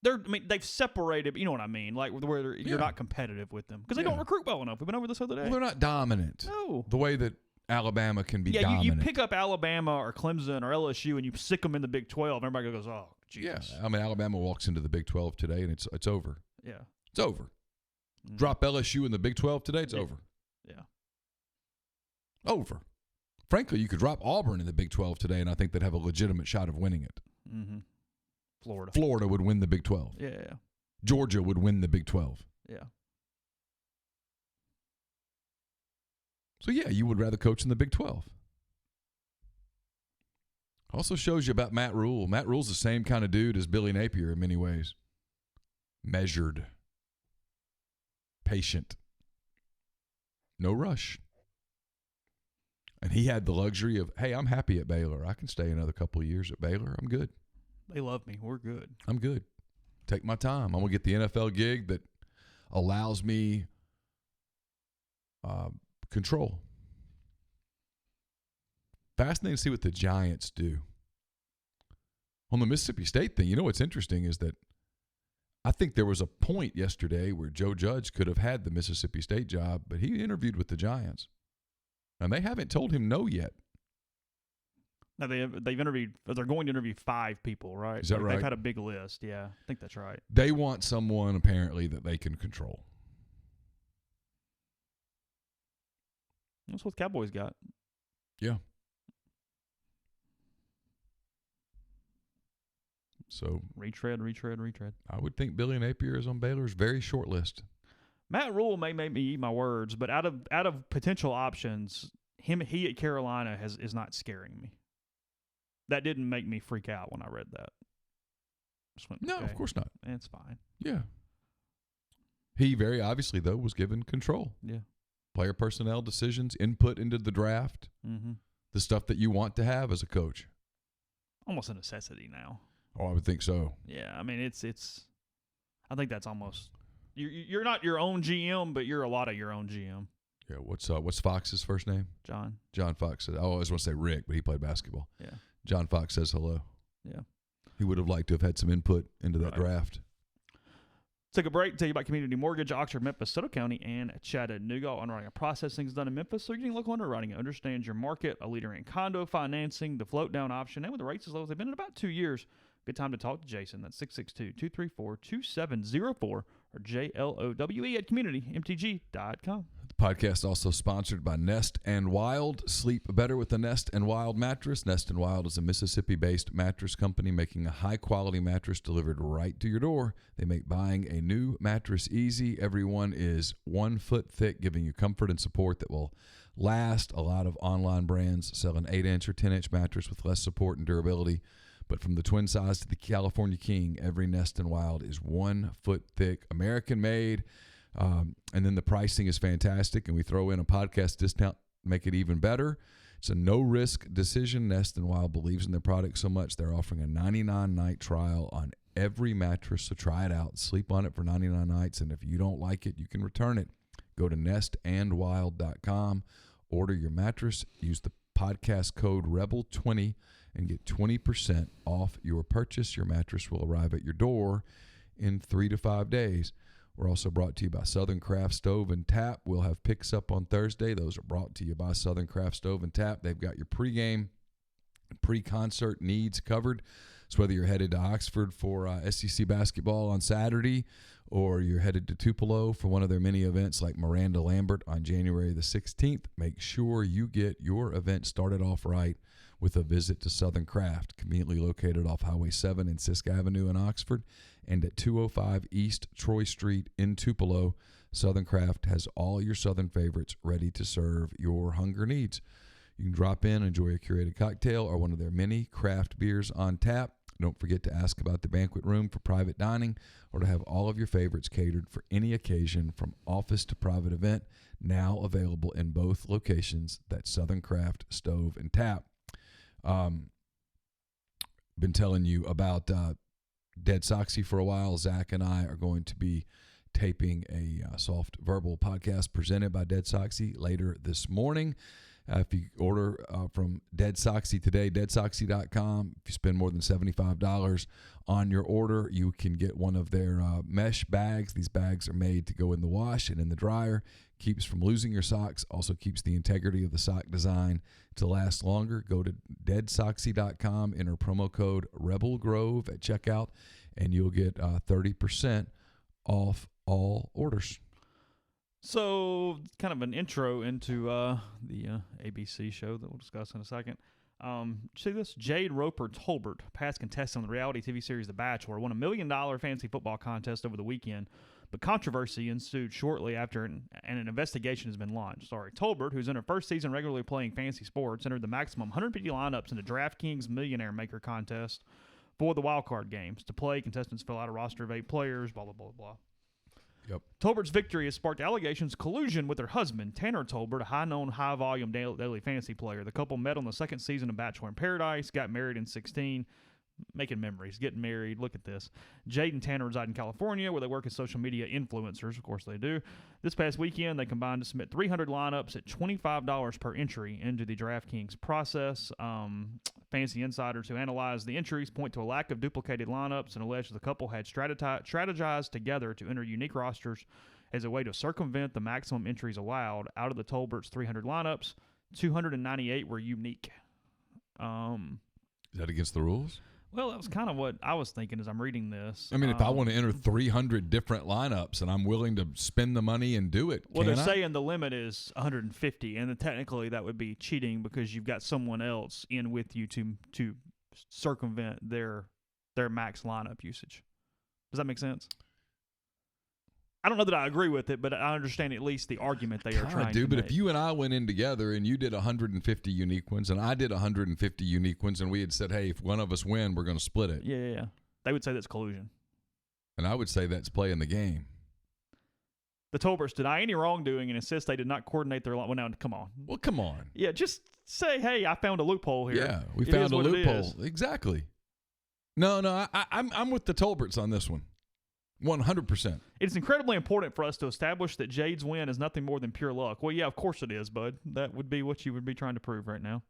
They've separated, but you know what I mean, like where you're not competitive with them because they don't recruit well enough. We've been over this other day. Well, they're not dominant. No. The way that Alabama can be dominant. You pick up Alabama or Clemson or LSU and you stick them in the Big 12. Everybody goes, oh, Jesus. Yeah, I mean, Alabama walks into the Big 12 today and it's over. Yeah. It's over. Mm-hmm. Drop LSU in the Big 12 today, it's over. Yeah. Over. Frankly, you could drop Auburn in the Big 12 today, and I think they'd have a legitimate shot of winning it. Mm-hmm. Florida would win the Big 12. Yeah. Georgia would win the Big 12. Yeah. So, you would rather coach in the Big 12. Also shows you about Matt Rule. Matt Rule's the same kind of dude as Billy Napier in many ways. Measured. Patient. No rush. And he had the luxury of, hey, I'm happy at Baylor. I can stay another couple of years at Baylor. I'm good. They love me. We're good. I'm good. Take my time. I'm going to get the NFL gig that allows me control. Fascinating to see what the Giants do. On the Mississippi State thing, what's interesting is that I think there was a point yesterday where Joe Judge could have had the Mississippi State job, but he interviewed with the Giants. And they haven't told him no yet. Now they've interviewed. They're going to interview 5 people, right? Is that right? They've had a big list. Yeah, I think that's right. They want someone apparently that they can control. That's what the Cowboys got. Yeah. So retread. I would think Billy Napier is on Baylor's very short list. Matt Rule may make me eat my words, but out of potential options, he at Carolina is not scaring me. That didn't make me freak out when I read that. No, of course not. It's fine. Yeah. He very obviously, though, was given control. Yeah. Player personnel decisions, input into the draft, the stuff that you want to have as a coach. Almost a necessity now. Oh, I would think so. Yeah, I mean, it's. I think that's almost. You're not your own GM, but you're a lot of your own GM. Yeah. What's Fox's first name? John. John Fox says. I always want to say Rick, but he played basketball. Yeah. John Fox says hello. Yeah. He would have liked to have had some input into that draft. Take a break. Tell you about Community Mortgage, Oxford, Memphis, Soto County, and Chattanooga. Underwriting and processing is done in Memphis, so you're getting local underwriting. It understands your market, a leader in condo financing, the float down option, and with the rates as low as they've been in about 2 years. Good time to talk to Jason. That's 662-234-2704 or JLOWE@communitymtg.com. The podcast also sponsored by Nest and Wild. Sleep better with the Nest and Wild mattress. Nest and Wild is a Mississippi-based mattress company making a high-quality mattress delivered right to your door. They make buying a new mattress easy. Every one is 1 foot thick, giving you comfort and support that will last. A lot of online brands sell an 8-inch or 10-inch mattress with less support and durability. But from the twin size to the California King, every Nest and Wild is 1 foot thick, American-made. And then the pricing is fantastic, and we throw in a podcast discount to make it even better. It's a no-risk decision. Nest and Wild believes in their product so much they're offering a 99-night trial on every mattress, so try it out. Sleep on it for 99 nights, and if you don't like it, you can return it. Go to nestandwild.com, order your mattress, use the podcast code REBEL20, and get 20% off your purchase. Your mattress will arrive at your door in 3 to 5 days. We're also brought to you by Southern Craft Stove and Tap. We'll have picks up on Thursday. Those are brought to you by Southern Craft Stove and Tap. They've got your pregame, pre-concert needs covered. So whether you're headed to Oxford for SEC basketball on Saturday, or you're headed to Tupelo for one of their many events like Miranda Lambert on January the 16th, make sure you get your event started off right with a visit to Southern Craft, conveniently located off Highway 7 and Sisk Avenue in Oxford, and at 205 East Troy Street in Tupelo. Southern Craft has all your Southern favorites ready to serve your hunger needs. You can drop in, enjoy a curated cocktail or one of their many craft beers on tap. Don't forget to ask about the banquet room for private dining or to have all of your favorites catered for any occasion from office to private event. Now available in both locations. That's Southern Craft Stove and Tap. Been telling you about Dead Soxy for a while. Zach and I are going to be taping a soft verbal podcast presented by Dead Soxy later this morning. If you order from Dead Soxy today, deadsoxy.com, if you spend more than $75 on your order, you can get one of their mesh bags. These bags are made to go in the wash and in the dryer. Keeps from losing your socks, also keeps the integrity of the sock design to last longer. Go to deadsoxy.com, enter promo code RebelGrove at checkout, and you'll get 30% off all orders. So, kind of an intro into the ABC show that we'll discuss in a second. See this? Jade Roper Tolbert, past contestant on the reality TV series The Bachelor, won $1 million fantasy football contest over the weekend, but controversy ensued shortly after an investigation has been launched. Tolbert, who's in her first season regularly playing fantasy sports, entered the maximum 150 lineups in the DraftKings Millionaire Maker contest for the wildcard games. To play, contestants fill out a roster of 8 players, blah, blah, blah, blah. Yep. Tolbert's victory has sparked allegations of collusion with her husband, Tanner Tolbert, a high-known, high-volume daily fantasy player. The couple met on the second season of Bachelor in Paradise, got married in 2016. making memories, getting married. Look at this. Jade and Tanner reside in California, where they work as social media influencers. Of course they do. This past weekend, they combined to submit 300 lineups at $25 per entry into the DraftKings process. Fantasy insiders who analyze the entries point to a lack of duplicated lineups and allege the couple had strategized together to enter unique rosters as a way to circumvent the maximum entries allowed. Out of the Tolbert's 300 lineups, 298 were unique. Is that against the rules? Well, that was kind of what I was thinking as I'm reading this. I mean, if I want to enter 300 different lineups and I'm willing to spend the money and do it, well, they're saying the limit is 150, and then technically that would be cheating because you've got someone else in with you to circumvent their max lineup usage. Does that make sense? I don't know that I agree with it, but I understand at least the argument they are trying to make. But if you and I went in together and you did 150 unique ones and I did 150 unique ones and we had said, hey, if one of us win, we're going to split it. Yeah. They would say that's collusion. And I would say that's playing the game. The Tolberts deny any wrongdoing and insist they did not coordinate their line. Well, now, come on. Well, come on. Yeah, just say, hey, I found a loophole here. Yeah, we found a loophole. Exactly. No, I'm with the Tolberts on this one. 100%. It's incredibly important for us to establish that Jade's win is nothing more than pure luck. Well, yeah, of course it is, bud. That would be what you would be trying to prove right now.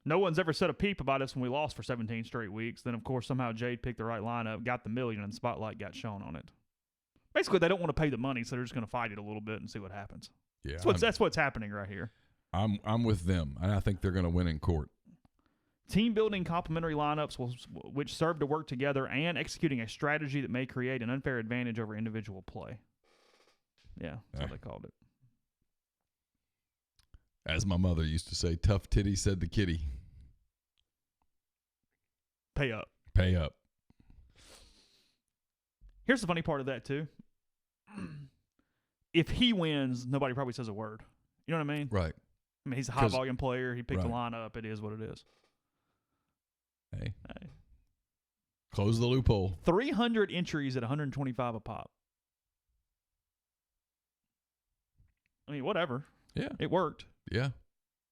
No one's ever said a peep about us when we lost for 17 straight weeks. Then, of course, somehow Jade picked the right lineup, got the million, and the spotlight got shown on it. Basically, they don't want to pay the money, so they're just going to fight it a little bit and see what happens. Yeah, that's what's happening right here. I'm with them, and I think they're going to win in court. Team-building complementary lineups which serve to work together and executing a strategy that may create an unfair advantage over individual play. Yeah, that's what they called it. As my mother used to say, tough titty said the kitty. Pay up. Pay up. Here's the funny part of that, too. If he wins, nobody probably says a word. You know what I mean? Right. I mean, he's a high-volume player. He picked the lineup. It is what it is. Hey. Close the loophole. 300 entries at 125 a pop. I mean, whatever. Yeah. It worked. Yeah.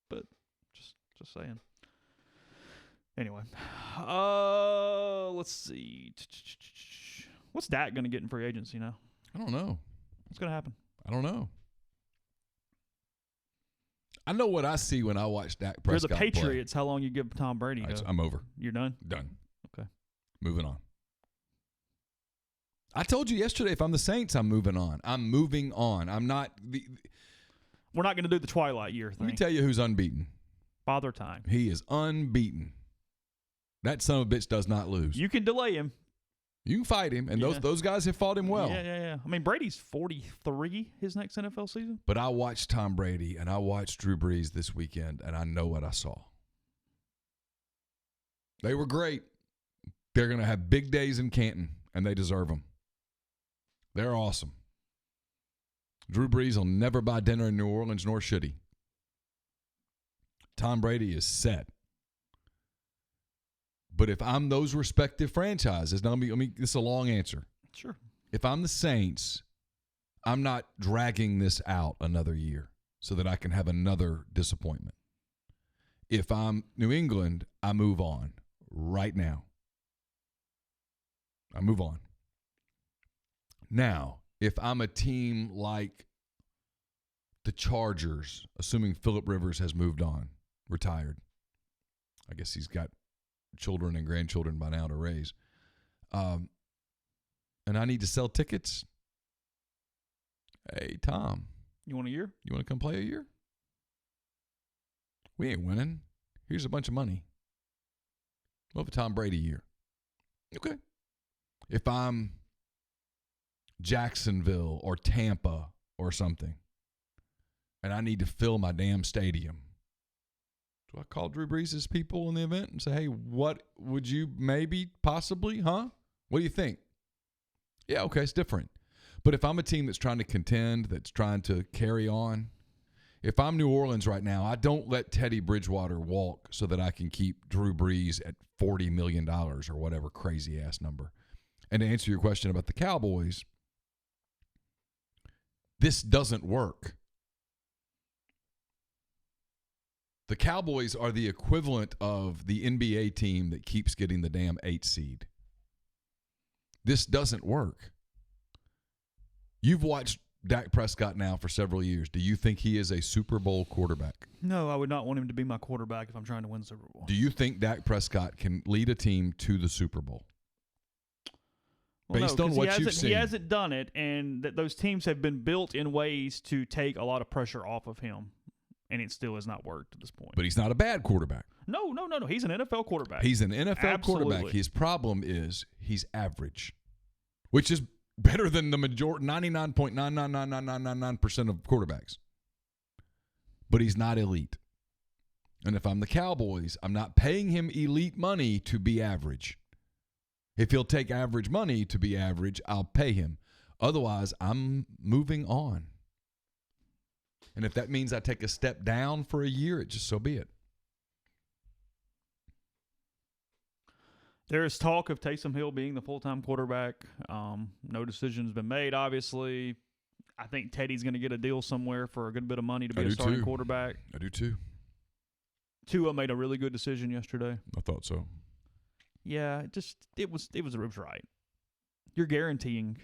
But just saying. Anyway. Let's see. What's Dak going to get in free agency now? I don't know. What's going to happen? I don't know. I know what I see when I watch Dak Prescott play. You're the Patriots. How long you give Tom Brady? I'm over. You're done? Done. Okay. Moving on. I told you yesterday, if I'm the Saints, I'm moving on. I'm moving on. I'm not. We're not going to do the Twilight Year thing. Let me tell you who's unbeaten. Father Time. He is unbeaten. That son of a bitch does not lose. You can delay him. You can fight him, and those guys have fought him well. Yeah. I mean, Brady's 43 his next NFL season. But I watched Tom Brady, and I watched Drew Brees this weekend, and I know what I saw. They were great. They're going to have big days in Canton, and they deserve them. They're awesome. Drew Brees will never buy dinner in New Orleans, nor should he. Tom Brady is set. But if I'm those respective franchises, now this is a long answer. Sure. If I'm the Saints, I'm not dragging this out another year so that I can have another disappointment. If I'm New England, I move on right now. I move on. Now, if I'm a team like the Chargers, assuming Phillip Rivers has moved on, retired. I guess he's got children and grandchildren by now to raise. And I need to sell tickets. Hey, Tom. You want a year? You want to come play a year? We ain't winning. Here's a bunch of money. We'll have a Tom Brady year. Okay. If I'm Jacksonville or Tampa or something, and I need to fill my damn stadium, do I call Drew Brees' people in the event and say, hey, what would you maybe, possibly, huh? What do you think? Yeah, okay, it's different. But if I'm a team that's trying to contend, that's trying to carry on, if I'm New Orleans right now, I don't let Teddy Bridgewater walk so that I can keep Drew Brees at $40 million or whatever crazy-ass number. And to answer your question about the Cowboys, this doesn't work. The Cowboys are the equivalent of the NBA team that keeps getting the damn 8 seed. This doesn't work. You've watched Dak Prescott now for several years. Do you think he is a Super Bowl quarterback? No, I would not want him to be my quarterback if I'm trying to win the Super Bowl. Do you think Dak Prescott can lead a team to the Super Bowl? Well, Based no, on what you've seen. He hasn't done it, and those teams have been built in ways to take a lot of pressure off of him, and it still has not worked at this point. But he's not a bad quarterback. No. He's an NFL quarterback. He's an NFL Absolutely. quarterback. His problem is he's average, which is better than the majority, 99.9999999% of quarterbacks. But he's not elite. And if I'm the Cowboys, I'm not paying him elite money to be average. If he'll take average money to be average, I'll pay him. Otherwise, I'm moving on. And if that means I take a step down for a year, just so be it. There is talk of Taysom Hill being the full-time quarterback. No decision has been made, obviously. I think Teddy's going to get a deal somewhere for a good bit of money to be a starting quarterback. I do too. Tua made a really good decision yesterday. I thought so. Yeah, it was right. You're guaranteeing.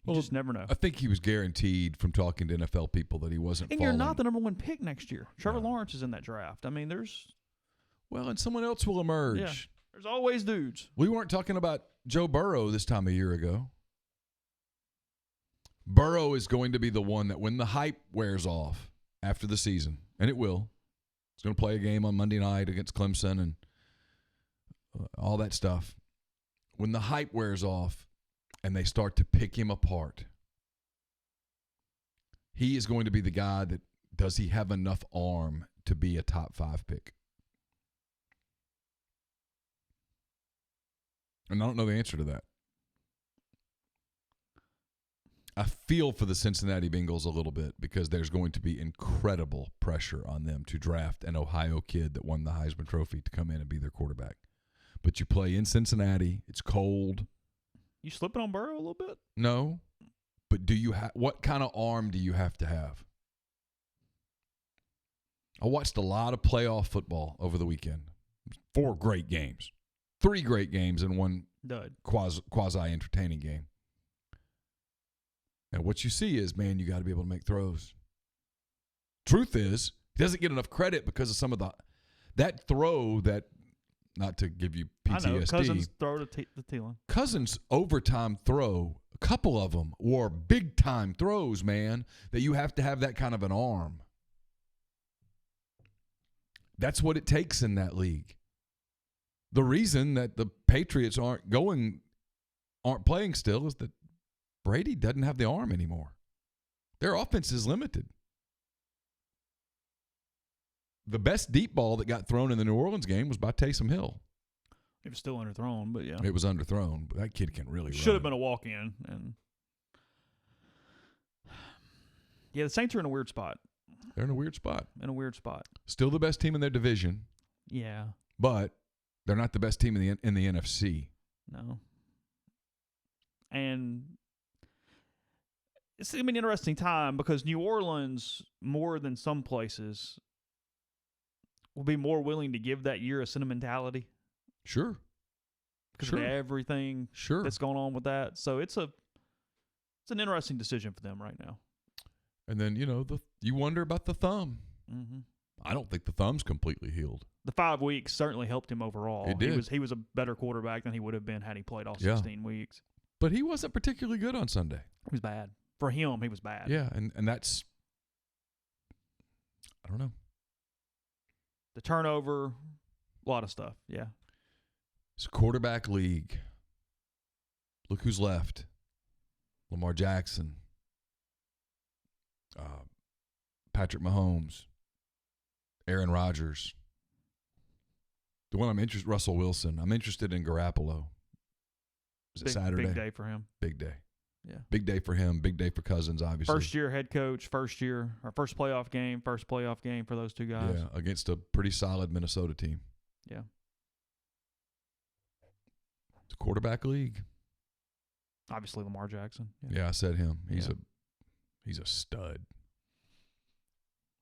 You just never know. I think he was guaranteed from talking to NFL people that he wasn't and falling. You're not the number one pick next year. Trevor Lawrence is in that draft. I mean, and someone else will emerge. Yeah, there's always dudes. We weren't talking about Joe Burrow this time a year ago. Burrow is going to be the one that when the hype wears off after the season, and it will, he's going to play a game on Monday night against Clemson and all that stuff. When the hype wears off and they start to pick him apart, he is going to be the guy that, does he have enough arm to be a top 5 pick? And I don't know the answer to that. I feel for the Cincinnati Bengals a little bit because there's going to be incredible pressure on them to draft an Ohio kid that won the Heisman Trophy to come in and be their quarterback. But you play in Cincinnati. It's cold. You slipping on Burrow a little bit? No. But what kind of arm do you have to have? I watched a lot of playoff football over the weekend. 4 great games. 3 great games and 1 quasi-entertaining game. And what you see is, man, you got to be able to make throws. Truth is, he doesn't get enough credit because of some of that throw that, not to give you PTSD. I know, Cousins throw to Thielen. Cousins' overtime throw, a couple of them were big-time throws, man, that you have to have that kind of an arm. That's what it takes in that league. The reason that the Patriots aren't playing still is that Brady doesn't have the arm anymore. Their offense is limited. The best deep ball that got thrown in the New Orleans game was by Taysom Hill. It was still underthrown, but yeah. It was underthrown, but that kid can really run. Should have been a walk-in. And yeah, the Saints are in a weird spot. They're in a weird spot. Still the best team in their division. Yeah. But they're not the best team in the NFC. No. And it's going to be an interesting time because New Orleans, more than some places, will be more willing to give that year a sentimentality. Sure. Because of everything that's going on with that. So it's an interesting decision for them right now. And then, you wonder about the thumb. Mm-hmm. I don't think the thumb's completely healed. The 5 weeks certainly helped him overall. It did. He was a better quarterback than he would have been had he played all 16 weeks. But he wasn't particularly good on Sunday. He was bad. For him, he was bad. Yeah, and that's, I don't know. The turnover, a lot of stuff, yeah. It's a quarterback league. Look who's left. Lamar Jackson. Patrick Mahomes. Aaron Rodgers. The one I'm interested, Russell Wilson. I'm interested in Garoppolo. Is it Saturday? Big day for him. Big day. Yeah. Big day for him. Big day for Cousins, obviously. First year head coach, first playoff game for those two guys. Yeah, against a pretty solid Minnesota team. Yeah. It's a quarterback league. Obviously Lamar Jackson. Yeah, I said him. He's a stud.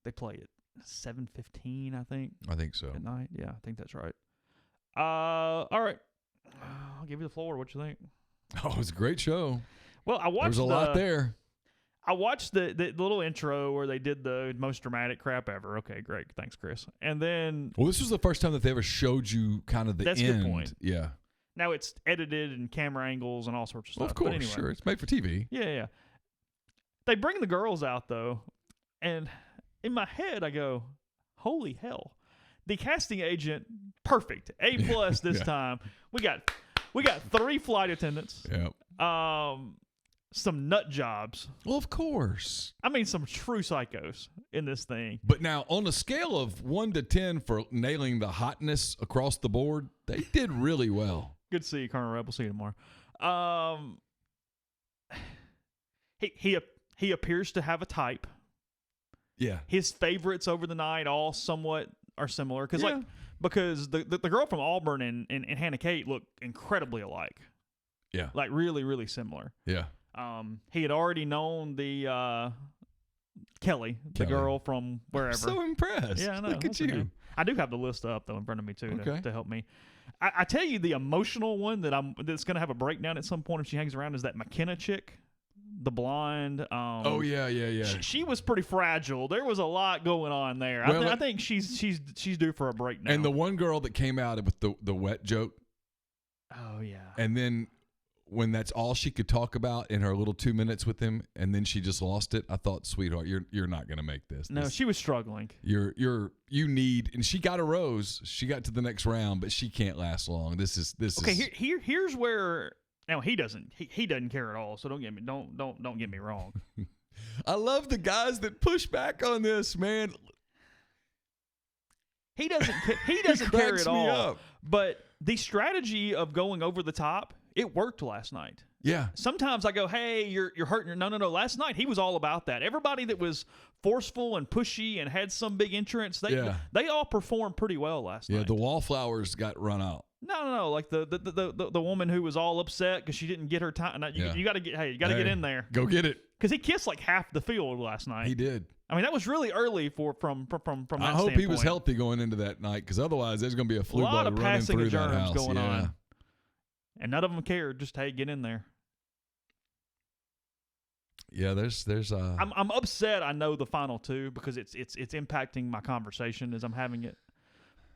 They play it. 7:15, I think. I think so. At night. Yeah, I think that's right. All right. I'll give you the floor. What you think? Oh, it was a great show. Well, I watched There's a lot there. I watched the little intro where they did the most dramatic crap ever. Okay, great. Thanks, Chris. And then... Well, this was the first time that they ever showed you kind of the end. That's a good point. Yeah. Now it's edited and camera angles and all sorts of stuff. Well, of course, but anyway. sure. It's made for TV. Yeah. They bring the girls out, though, and in my head I go, holy hell. The casting agent, perfect. A+ this time. We got 3 flight attendants. Yeah. Some nut jobs. Well, of course. I mean, some true psychos in this thing. But now, on a scale of 1 to 10 for nailing the hotness across the board, they did really well. Good to see you, Colonel Rebel. See you tomorrow. He appears to have a type. Yeah. His favorites over the night all somewhat are similar. Because the girl from Auburn and Hannah Kate look incredibly alike. Yeah. Like really, really similar. Yeah. He had already known the Kelly, the girl from wherever. I'm so impressed. Yeah, I know. Look at you. I do have the list up though in front of me too Okay. to help me. I tell you, the emotional one that's going to have a breakdown at some point if she hangs around is that McKenna chick, the blonde. Oh yeah. She was pretty fragile. There was a lot going on there. Well, I think she's due for a breakdown. And the one girl that came out with the wet joke. Oh yeah. And then when that's all she could talk about in her little 2 minutes with him, and then she just lost it, I thought, sweetheart, you're not going to make this. No, she was struggling. You need, and she got a rose. She got to the next round, but she can't last long. This is Here's where now he doesn't care at all. So don't get me wrong. I love the guys that push back on this, man. He doesn't care at all. Up. But the strategy of going over the top, it worked last night. Yeah. Sometimes I go, hey, you're hurting. No. Last night he was all about that. Everybody that was forceful and pushy and had some big entrance, they all performed pretty well last night. Yeah, the wallflowers got run out. No. Like the woman who was all upset because she didn't get her time. You got to get in there. Go get it. Because he kissed like half the field last night. He did. I mean, that was really early from that standpoint. I hope he was healthy going into that night, because other's there's going to be a flu bug running through that house. A lot of passing of germs going on. And none of them cared. Just, hey, get in there. Yeah, there's. I'm upset. I know the final two because it's impacting my conversation as I'm having it.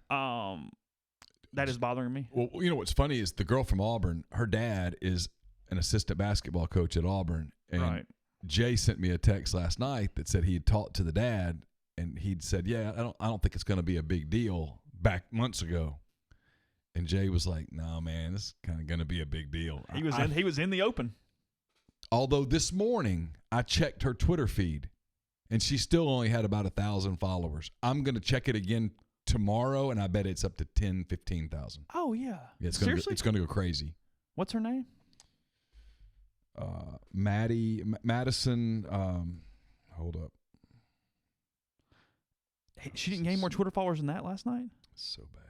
That is bothering me. Well, you know what's funny is the girl from Auburn. Her dad is an assistant basketball coach at Auburn, and right. Jay sent me a text last night that said he had talked to the dad, and he'd said, "Yeah, I don't think it's going to be a big deal." Back months ago. And Jay was like, "No, man, this is kind of going to be a big deal." He was in the open. Although this morning I checked her Twitter feed, and she still only had about 1,000 followers. I'm going to check it again tomorrow, and I bet it's up to 10, 15,000. Oh yeah. Seriously? It's going to go crazy. What's her name? Madison. Hold up. She didn't gain more Twitter followers than that last night. So bad.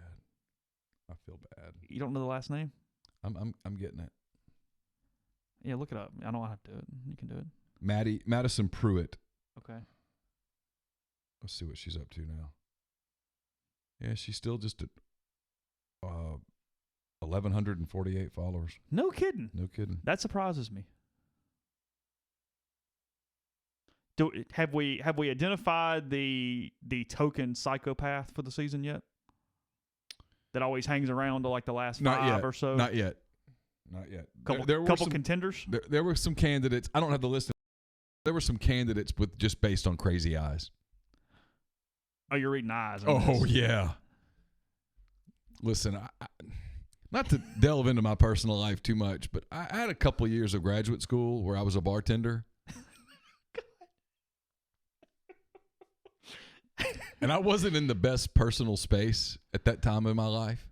I feel bad. You don't know the last name? I'm getting it. Yeah, look it up. I don't have to do it. You can do it. Madison Pruitt. Okay. Let's see what she's up to now. Yeah, she's still just at 1,148 followers. No kidding. No kidding. That surprises me. Have we identified the token psychopath for the season yet? That always hangs around to like the last five or so? Not yet. Couple contenders? There were some candidates. I don't have the list. There were some candidates with just based on crazy eyes. Oh, you're reading eyes. Yeah. Listen, I, not to delve into my personal life too much, but I had a couple of years of graduate school where I was a bartender. And I wasn't in the best personal space at that time in my life.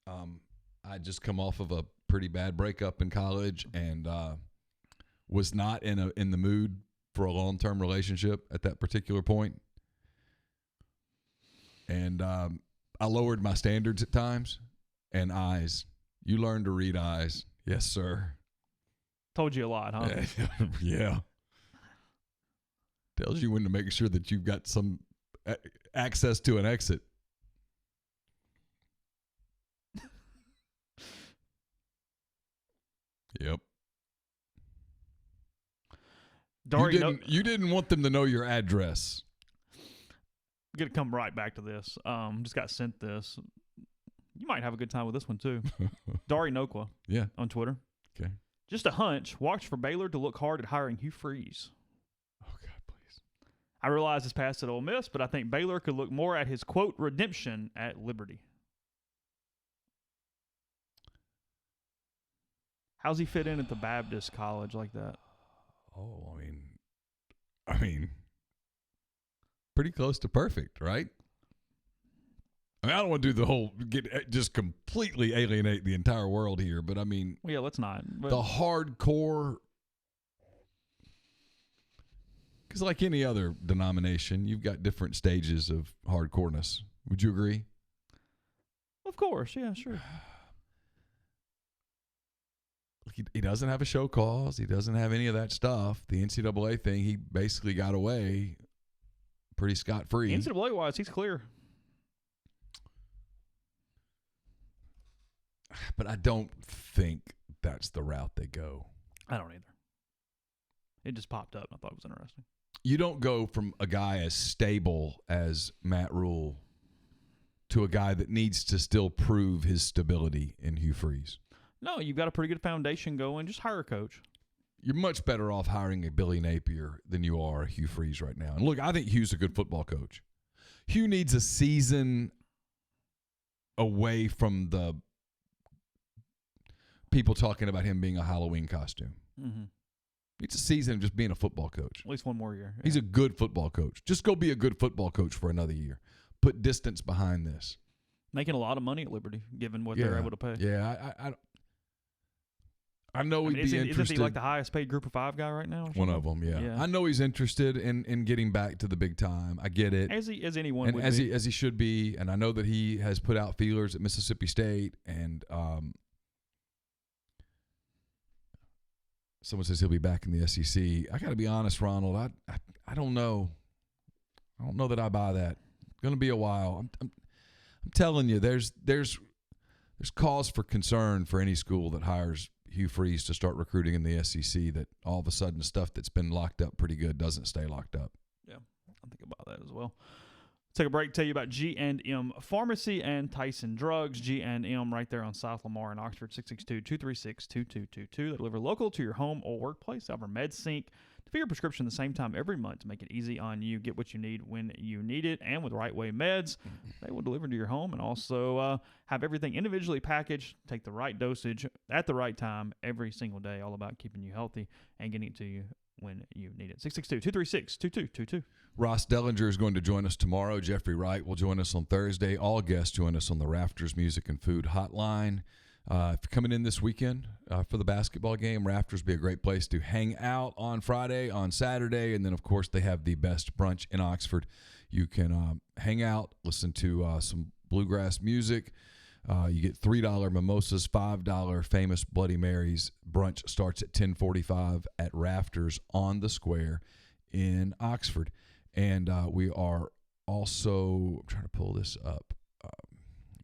I'd just come off of a pretty bad breakup in college and was not in the mood for a long-term relationship at that particular point. And I lowered my standards at times. And eyes. You learn to read eyes. Yes, sir. Told you a lot, huh? Yeah. Tells you when to make sure that you've got some access to an exit. Yep. You didn't want them to know your address. I'm going to come right back to this. Just got sent this. You might have a good time with this one, too. Dari Nokwa. Yeah. On Twitter. Okay. Just a hunch. Watch for Baylor to look hard at hiring Hugh Freeze. Oh, God, please. I realize his past at Ole Miss, but I think Baylor could look more at his, quote, redemption at Liberty. How's he fit in at the Baptist college like that? Oh, I mean, pretty close to perfect, right? I don't want to do the whole just completely alienate the entire world here, but I mean, well, yeah, let's not. But the hardcore, because like any other denomination, you've got different stages of hardcoreness. Would you agree? Of course, yeah, sure. He doesn't have a show cause. He doesn't have any of that stuff. The NCAA thing, he basically got away pretty scot-free. NCAA-wise, he's clear. But I don't think that's the route they go. I don't either. It just popped up, and I thought it was interesting. You don't go from a guy as stable as Matt Rule to a guy that needs to still prove his stability in Hugh Freeze. No, you've got a pretty good foundation going. Just hire a coach. You're much better off hiring a Billy Napier than you are a Hugh Freeze right now. And look, I think Hugh's a good football coach. Hugh needs a season away from the people talking about him being a Halloween costume. Mm-hmm. It's a season of just being a football coach. At least one more year. Yeah. He's a good football coach. Just go be a good football coach for another year. Put distance behind this. Making a lot of money at Liberty, given what they're able to pay. Yeah, I know he'd be interested. Isn't he like the highest paid Group of Five guy right now? One of them, yeah. I know he's interested in getting back to the big time. I get it. As anyone would be. As he should be. And I know that he has put out feelers at Mississippi State. And someone says he'll be back in the SEC. I got to be honest, Ronald. I don't know. I don't know that I buy that. It's going to be a while. I'm telling you, there's cause for concern for any school that hires Hugh Freeze to start recruiting in the SEC, that all of a sudden stuff that's been locked up pretty good doesn't stay locked up. Yeah, I think about that as well. Take a break, tell you about G&M Pharmacy and Tyson Drugs. G&M right there on South Lamar in Oxford, 662-236-2222. They deliver local to your home or workplace. They offer MedSync to fill your prescription the same time every month to make it easy on you. Get what you need when you need it. And with Right Way Meds, they will deliver to your home and also have everything individually packaged. Take the right dosage at the right time every single day. All about keeping you healthy and getting it to you when you need it. 662-236-2222. Ross Dellinger is going to join us tomorrow. Jeffrey Wright will join us on Thursday. All guests join us on the Rafters Music and Food Hotline. If you're coming in this weekend for the basketball game, Rafters be a great place to hang out on Friday, on Saturday, and then, of course, they have the best brunch in Oxford. You can hang out, listen to some bluegrass music. You get $3 mimosas, $5 famous Bloody Marys. Brunch starts at 10:45 at Rafters on the Square in Oxford. And we are also, I'm trying to pull this up.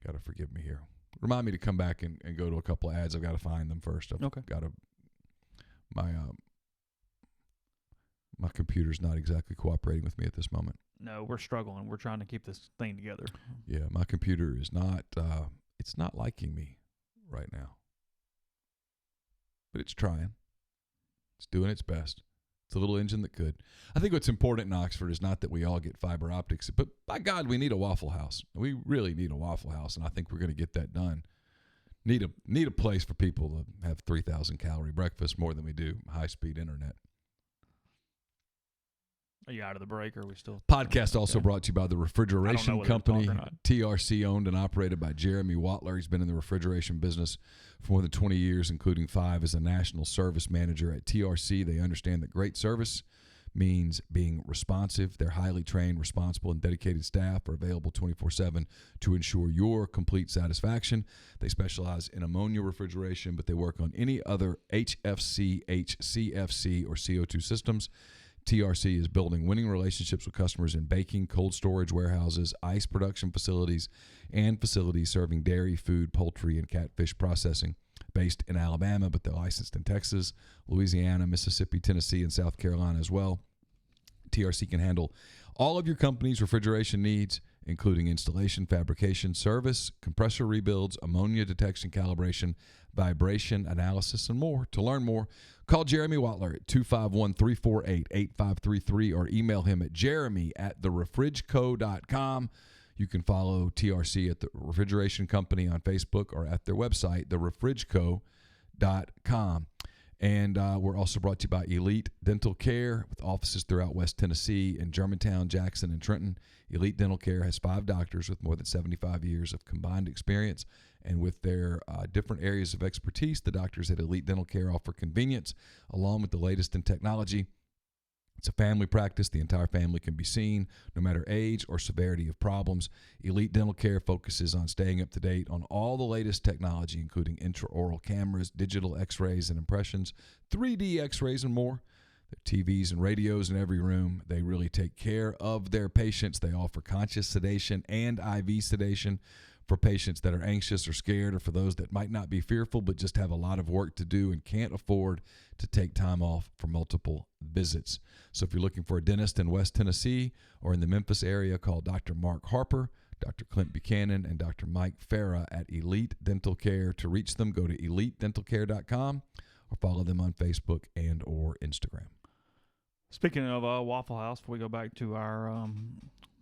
Got to forgive me here. Remind me to come back and go to a couple of ads. I've got to find them first. I've got to, my computer's not exactly cooperating with me at this moment. No, we're struggling. We're trying to keep this thing together. Yeah, my computer is not, it's not liking me right now. But it's trying. It's doing its best. It's a little engine that could. I think what's important in Oxford is not that we all get fiber optics, but by God, we need a Waffle House. We really need a Waffle House, and I think we're going to get that done. Need a place for people to have 3,000 calorie breakfast more than we do high-speed internet. Are you out of the break, or are we still? Podcast also brought to you by the Refrigeration Company, TRC owned and operated by Jeremy Watler. He's been in the refrigeration business for more than 20 years, including 5 as a national service manager at TRC. They understand that great service means being responsive. Their highly trained, responsible, and dedicated staff are available 24/7 to ensure your complete satisfaction. They specialize in ammonia refrigeration, but they work on any other HFC, HCFC, or CO2 systems. TRC is building winning relationships with customers in baking, cold storage warehouses, ice production facilities, and facilities serving dairy, food, poultry, and catfish processing. Based in Alabama, but they're licensed in Texas, Louisiana, Mississippi, Tennessee, and South Carolina as well. TRC can handle all of your company's refrigeration needs, including installation, fabrication, service, compressor rebuilds, ammonia detection, calibration, vibration analysis, and more. To learn more, call Jeremy Watler at 251-348-8533 or email him at jeremy@therefrigeco.com. You can follow TRC at the Refrigeration Company on Facebook or at their website, therefrigeco.com. And we're also brought to you by Elite Dental Care with offices throughout West Tennessee in Germantown, Jackson, and Trenton. Elite Dental Care has 5 doctors with more than 75 years of combined experience. And with their different areas of expertise, the doctors at Elite Dental Care offer convenience along with the latest in technology. It's a family practice. The entire family can be seen, no matter age or severity of problems. Elite Dental Care focuses on staying up to date on all the latest technology, including intraoral cameras, digital x-rays and impressions, 3D x-rays, and more. There are TVs and radios in every room. They really take care of their patients. They offer conscious sedation and IV sedation for patients that are anxious or scared, or for those that might not be fearful but just have a lot of work to do and can't afford to take time off for multiple visits. So if you're looking for a dentist in West Tennessee or in the Memphis area, call Dr. Mark Harper, Dr. Clint Buchanan, and Dr. Mike Farah at Elite Dental Care. To reach them, go to elitedentalcare.com or follow them on Facebook and or Instagram. Speaking of Waffle House, before we go back to our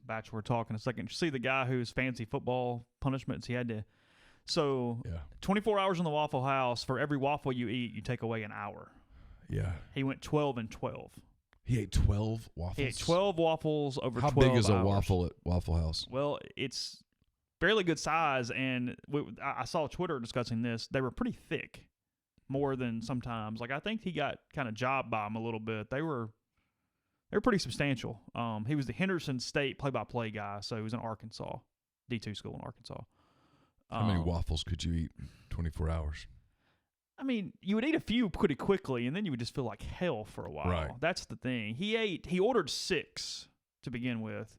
Bachelor talk in a second, you see the guy whose fancy football punishments he had to. So 24 hours in the Waffle House, for every waffle you eat, you take away an hour. Yeah. He went 12 and 12. He ate 12 waffles? He ate 12 waffles over 12 hours. How big is a waffle at Waffle House? Well, it's fairly good size, and I saw Twitter discussing this. They were pretty thick, more than sometimes. Like, I think he got kind of jobbed by them a little bit. They were pretty substantial. He was the Henderson State play-by-play guy, so he was in Arkansas, D2 school in Arkansas. How many waffles could you eat in 24 hours? I mean, you would eat a few pretty quickly, and then you would just feel like hell for a while. Right. That's the thing. He ordered 6 to begin with.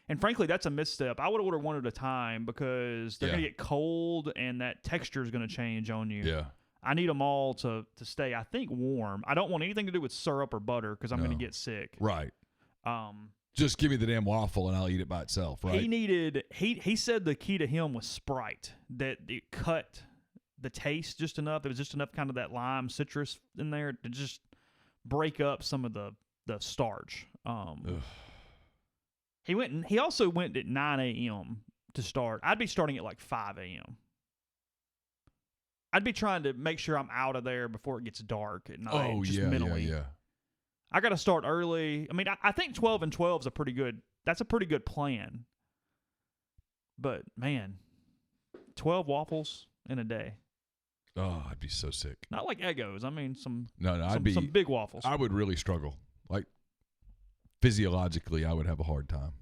And frankly, that's a misstep. I would order one at a time because they're going to get cold, and that texture is going to change on you. Yeah. I need them all to stay, I think, warm. I don't want anything to do with syrup or butter because I'm going to get sick. Right. Just give me the damn waffle and I'll eat it by itself, right? He said the key to him was Sprite, that it cut the taste just enough. It was just enough kind of that lime citrus in there to just break up some of the starch. He also went at 9 a.m. to start. I'd be starting at like 5 a.m. I'd be trying to make sure I'm out of there before it gets dark at night. Mentally. Yeah. I got to start early. I mean, I think 12 and 12 is a pretty good plan. But, man, 12 waffles in a day. Oh, I'd be so sick. Not like Eggos. I mean, some big waffles. I would really struggle. Like, physiologically, I would have a hard time.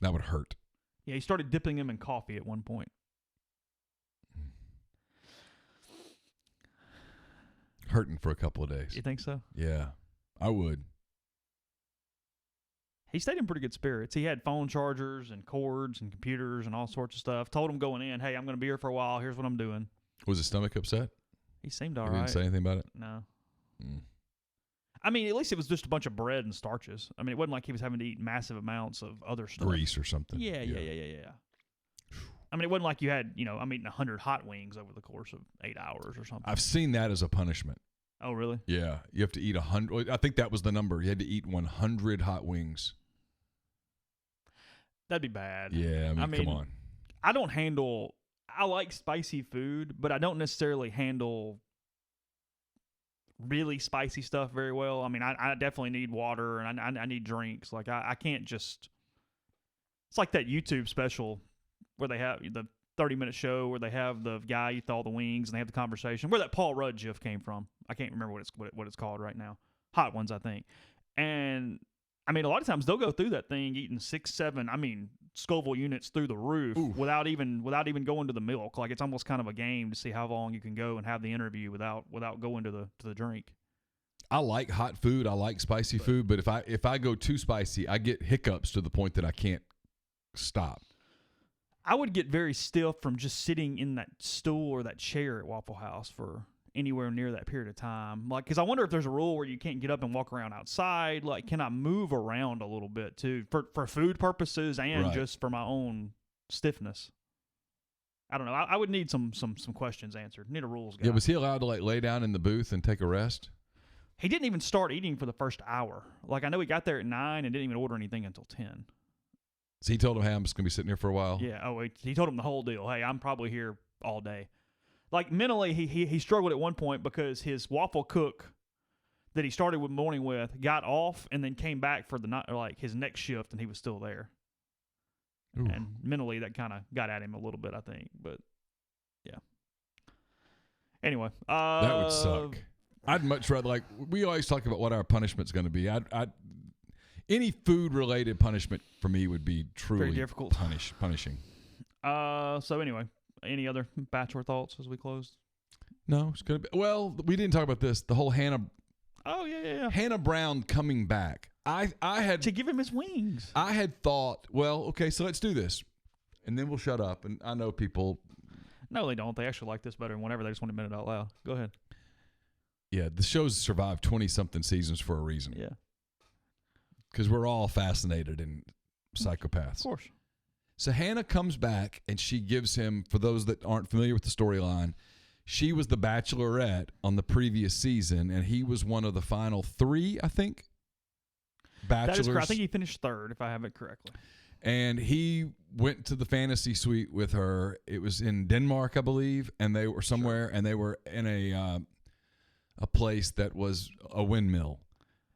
That would hurt. Yeah, he started dipping them in coffee at one point. Hurting for a couple of days. You think so? Yeah, I would. He stayed in pretty good spirits. He had phone chargers and cords and computers and all sorts of stuff. Told him going in, hey, I'm going to be here for a while. Here's what I'm doing. Was his stomach upset? He seemed all right. He didn't say anything about it? No. I mean, at least it was just a bunch of bread and starches. I mean, it wasn't like he was having to eat massive amounts of other stuff. Grease or something. Yeah. I mean, it wasn't like you had, I'm eating 100 hot wings over the course of 8 hours or something. I've seen that as a punishment. Oh, really? Yeah. You have to eat 100. I think that was the number. You had to eat 100 hot wings. That'd be bad. Yeah, I mean, come on. I like spicy food, but I don't necessarily handle really spicy stuff very well. I mean, I definitely need water, and I need drinks. Like, I can't just... It's like that YouTube special where they have the 30-minute show where they have the guy eat all the wings and they have the conversation, where that Paul Rudd gif came from. I can't remember what it's called right now. Hot Ones, I think. And I mean, a lot of times they'll go through that thing eating 6, 7, Scoville units through the roof without even going to the milk. Like, it's almost kind of a game to see how long you can go and have the interview without going to the drink. I like hot food. I like spicy food. But if I go too spicy, I get hiccups to the point that I can't stop. I would get very stiff from just sitting in that stool or that chair at Waffle House for anywhere near that period of time. Like, because I wonder if there's a rule where you can't get up and walk around outside. Like, can I move around a little bit too for food purposes and just for my own stiffness? I don't know. I would need some questions answered. Need a rules guy. Yeah, was he allowed to like lay down in the booth and take a rest? He didn't even start eating for the first hour. Like, I know he got there at 9 and didn't even order anything until 10. So he told him, hey, I'm just going to be sitting here for a while? Yeah. Oh, he told him the whole deal. Hey, I'm probably here all day. Like, mentally, he struggled at one point because his waffle cook that he started with morning with got off and then came back for the night, like his next shift, and he was still there. Ooh. And mentally, that kind of got at him a little bit, I think. But, yeah. Anyway. That would suck. I'd much rather, like, we always talk about what our punishment's going to be. Any food-related punishment for me would be truly very difficult. Punishing. So anyway, any other Bachelor thoughts as we close? No, it's going to be. Well, we didn't talk about this. The whole Hannah. Oh yeah. Hannah Brown coming back. I had to give him his wings. I had thought, well, okay, so let's do this, and then we'll shut up. And I know people. No, they don't. They actually like this better than whenever they just want to admit it out loud. Go ahead. Yeah, the show's survived 20-something seasons for a reason. Yeah. Because we're all fascinated in psychopaths. Of course. So Hannah comes back, and she gives him, for those that aren't familiar with the storyline, she was the Bachelorette on the previous season, and he was one of the final 3, I think, Bachelors. That is correct. I think he finished 3rd, if I have it correctly. And he went to the fantasy suite with her. It was in Denmark, I believe, and they were somewhere, and they were in a place that was a windmill.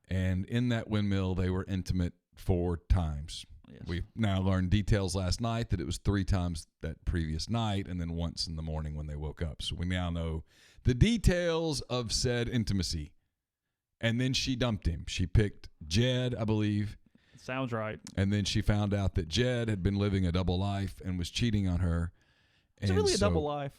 And in that windmill, they were intimate 4 times. Yes. We now learned details last night that it was 3 times that previous night and then once in the morning when they woke up. So we now know the details of said intimacy. And then she dumped him. She picked Jed, I believe. Sounds right. And then she found out that Jed had been living a double life and was cheating on her. Is it really a double life?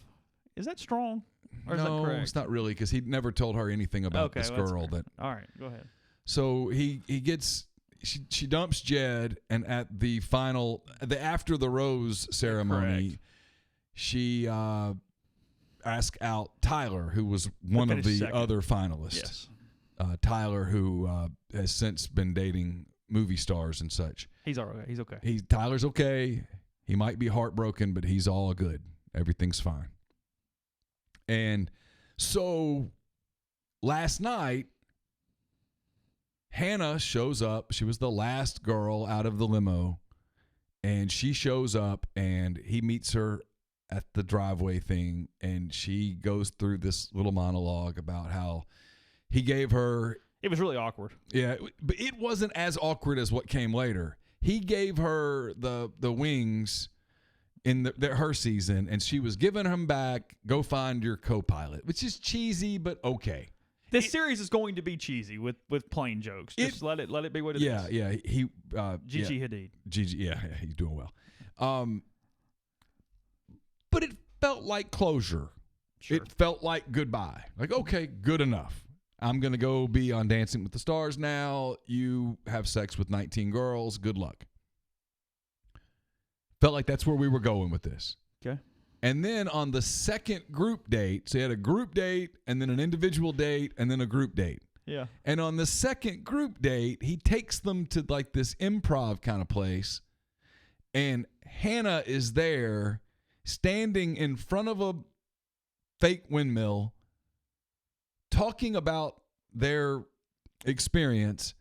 Is that strong? Or is that correct? It's not really, because he never told her anything about this girl. All right, go ahead. So he gets she dumps Jed, and at the final after the rose ceremony, she asked out Tyler, who was one of the other finalists. Yes. Tyler, who has since been dating movie stars and such. He's all right. He's okay. Tyler's okay. He might be heartbroken, but he's all good. Everything's fine. And so last night, Hannah shows up. She was the last girl out of the limo, and she shows up, and he meets her at the driveway thing, and she goes through this little monologue about how he gave her. It was really awkward. Yeah, but it wasn't as awkward as what came later. He gave her the wings in her season, and she was giving him back. Go find your co-pilot, which is cheesy, but okay. This series is going to be cheesy with plain jokes. Just let it be what it is. Yeah. Gigi Hadid. Gigi, yeah, he's doing well. But it felt like closure. Sure. It felt like goodbye. Like, okay, good enough. I'm going to go be on Dancing with the Stars now. You have sex with 19 girls. Good luck. Felt like that's where we were going with this. Okay. And then on the second group date, so you had a group date and then an individual date and then a group date. Yeah. And on the second group date, he takes them to like this improv kind of place. And Hannah is there standing in front of a fake windmill talking about their experience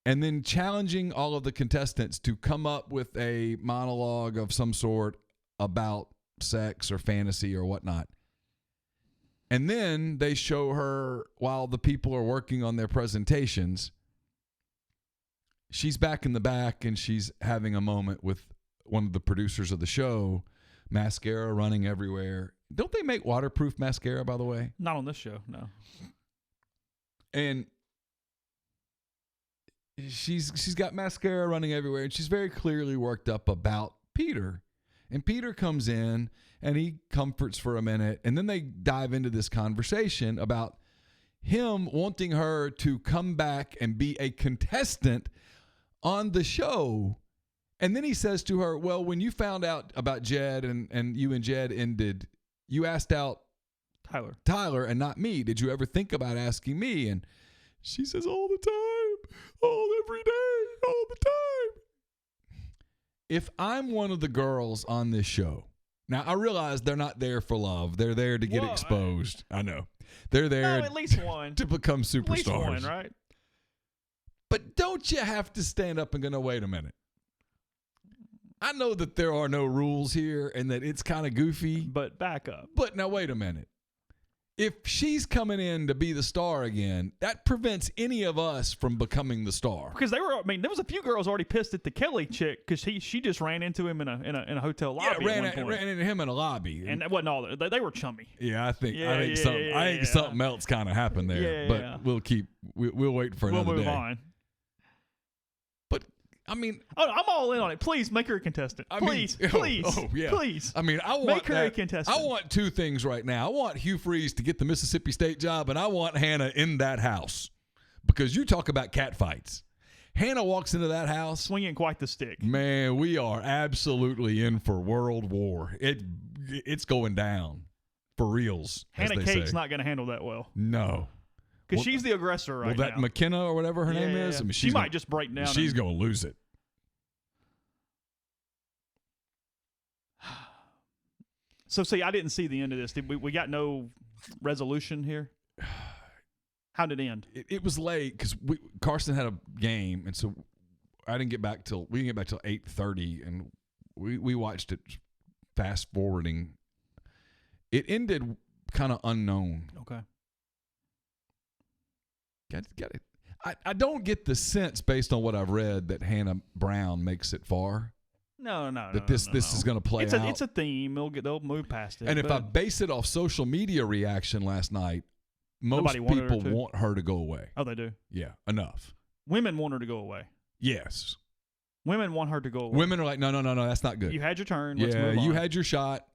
and then challenging all of the contestants to come up with a monologue of some sort about sex or fantasy or whatnot. And then they show her while the people are working on their presentations. She's back in the back and she's having a moment with one of the producers of the show. Mascara running everywhere. Don't they make waterproof mascara, by the way? Not on this show, no. And she's got mascara running everywhere, and she's very clearly worked up about Peter. And Peter comes in, and he comforts for a minute, and then they dive into this conversation about him wanting her to come back and be a contestant on the show. And then he says to her, well, when you found out about Jed and you and Jed ended, you asked out Tyler and not me. Did you ever think about asking me? And she says, all the time, every day, all the time. If I'm one of the girls on this show, now I realize they're not there for love. They're there to get exposed. I know. They're there at least one. to become superstars. At least one, right? But don't you have to stand up and go, no, wait a minute. I know that there are no rules here and that it's kind of goofy. But back up. But now wait a minute. If she's coming in to be the star again, that prevents any of us from becoming the star. Because there was a few girls already pissed at the Kelly chick because she just ran into him in a hotel lobby. Yeah, ran into him in a lobby, and that wasn't all. They were chummy. Yeah, I think something else kind of happened there. Yeah, but we'll wait for another day. We'll move on. But I mean, I'm all in on it. Please make her a contestant. Please. Please. I mean, I want make her a contestant. I want two things right now. I want Hugh Freeze to get the Mississippi State job, and I want Hannah in that house because you talk about cat fights. Hannah walks into that house swinging quite the stick. Man, we are absolutely in for World War. It's going down for reals. Hannah Cake's not going to handle that well. No. Because she's the aggressor right now. Well, that McKenna or whatever her name is, I mean, she might just break down. She's going to lose it. So, see, I didn't see the end of this. We got no resolution here? How did it end? It was late because Carson had a game, and so we didn't get back till 8:30, and we watched it fast forwarding. It ended kind of unknown. Okay. Got it. I don't get the sense based on what I've read that Hannah Brown makes it far. No. That this is going to play out. It's a theme. They'll move past it. And if I base it off social media reaction last night, most people want her to go away. Oh, they do? Yeah, enough. Women want her to go away. Yes. Women want her to go away. Women are like, no, that's not good. You had your turn. Let's move on. You had your shot.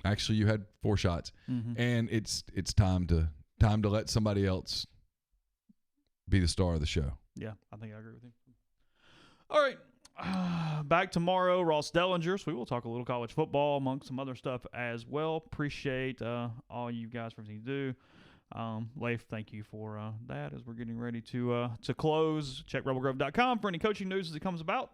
Actually, you had 4 shots, and it's time to let somebody else be the star of the show. Yeah, I think I agree with you. All right. Back tomorrow, Ross Dellinger. So we will talk a little college football amongst some other stuff as well. Appreciate all you guys for everything you do. Leif, thank you for that as we're getting ready to close. Check rebelgrove.com for any coaching news as it comes about.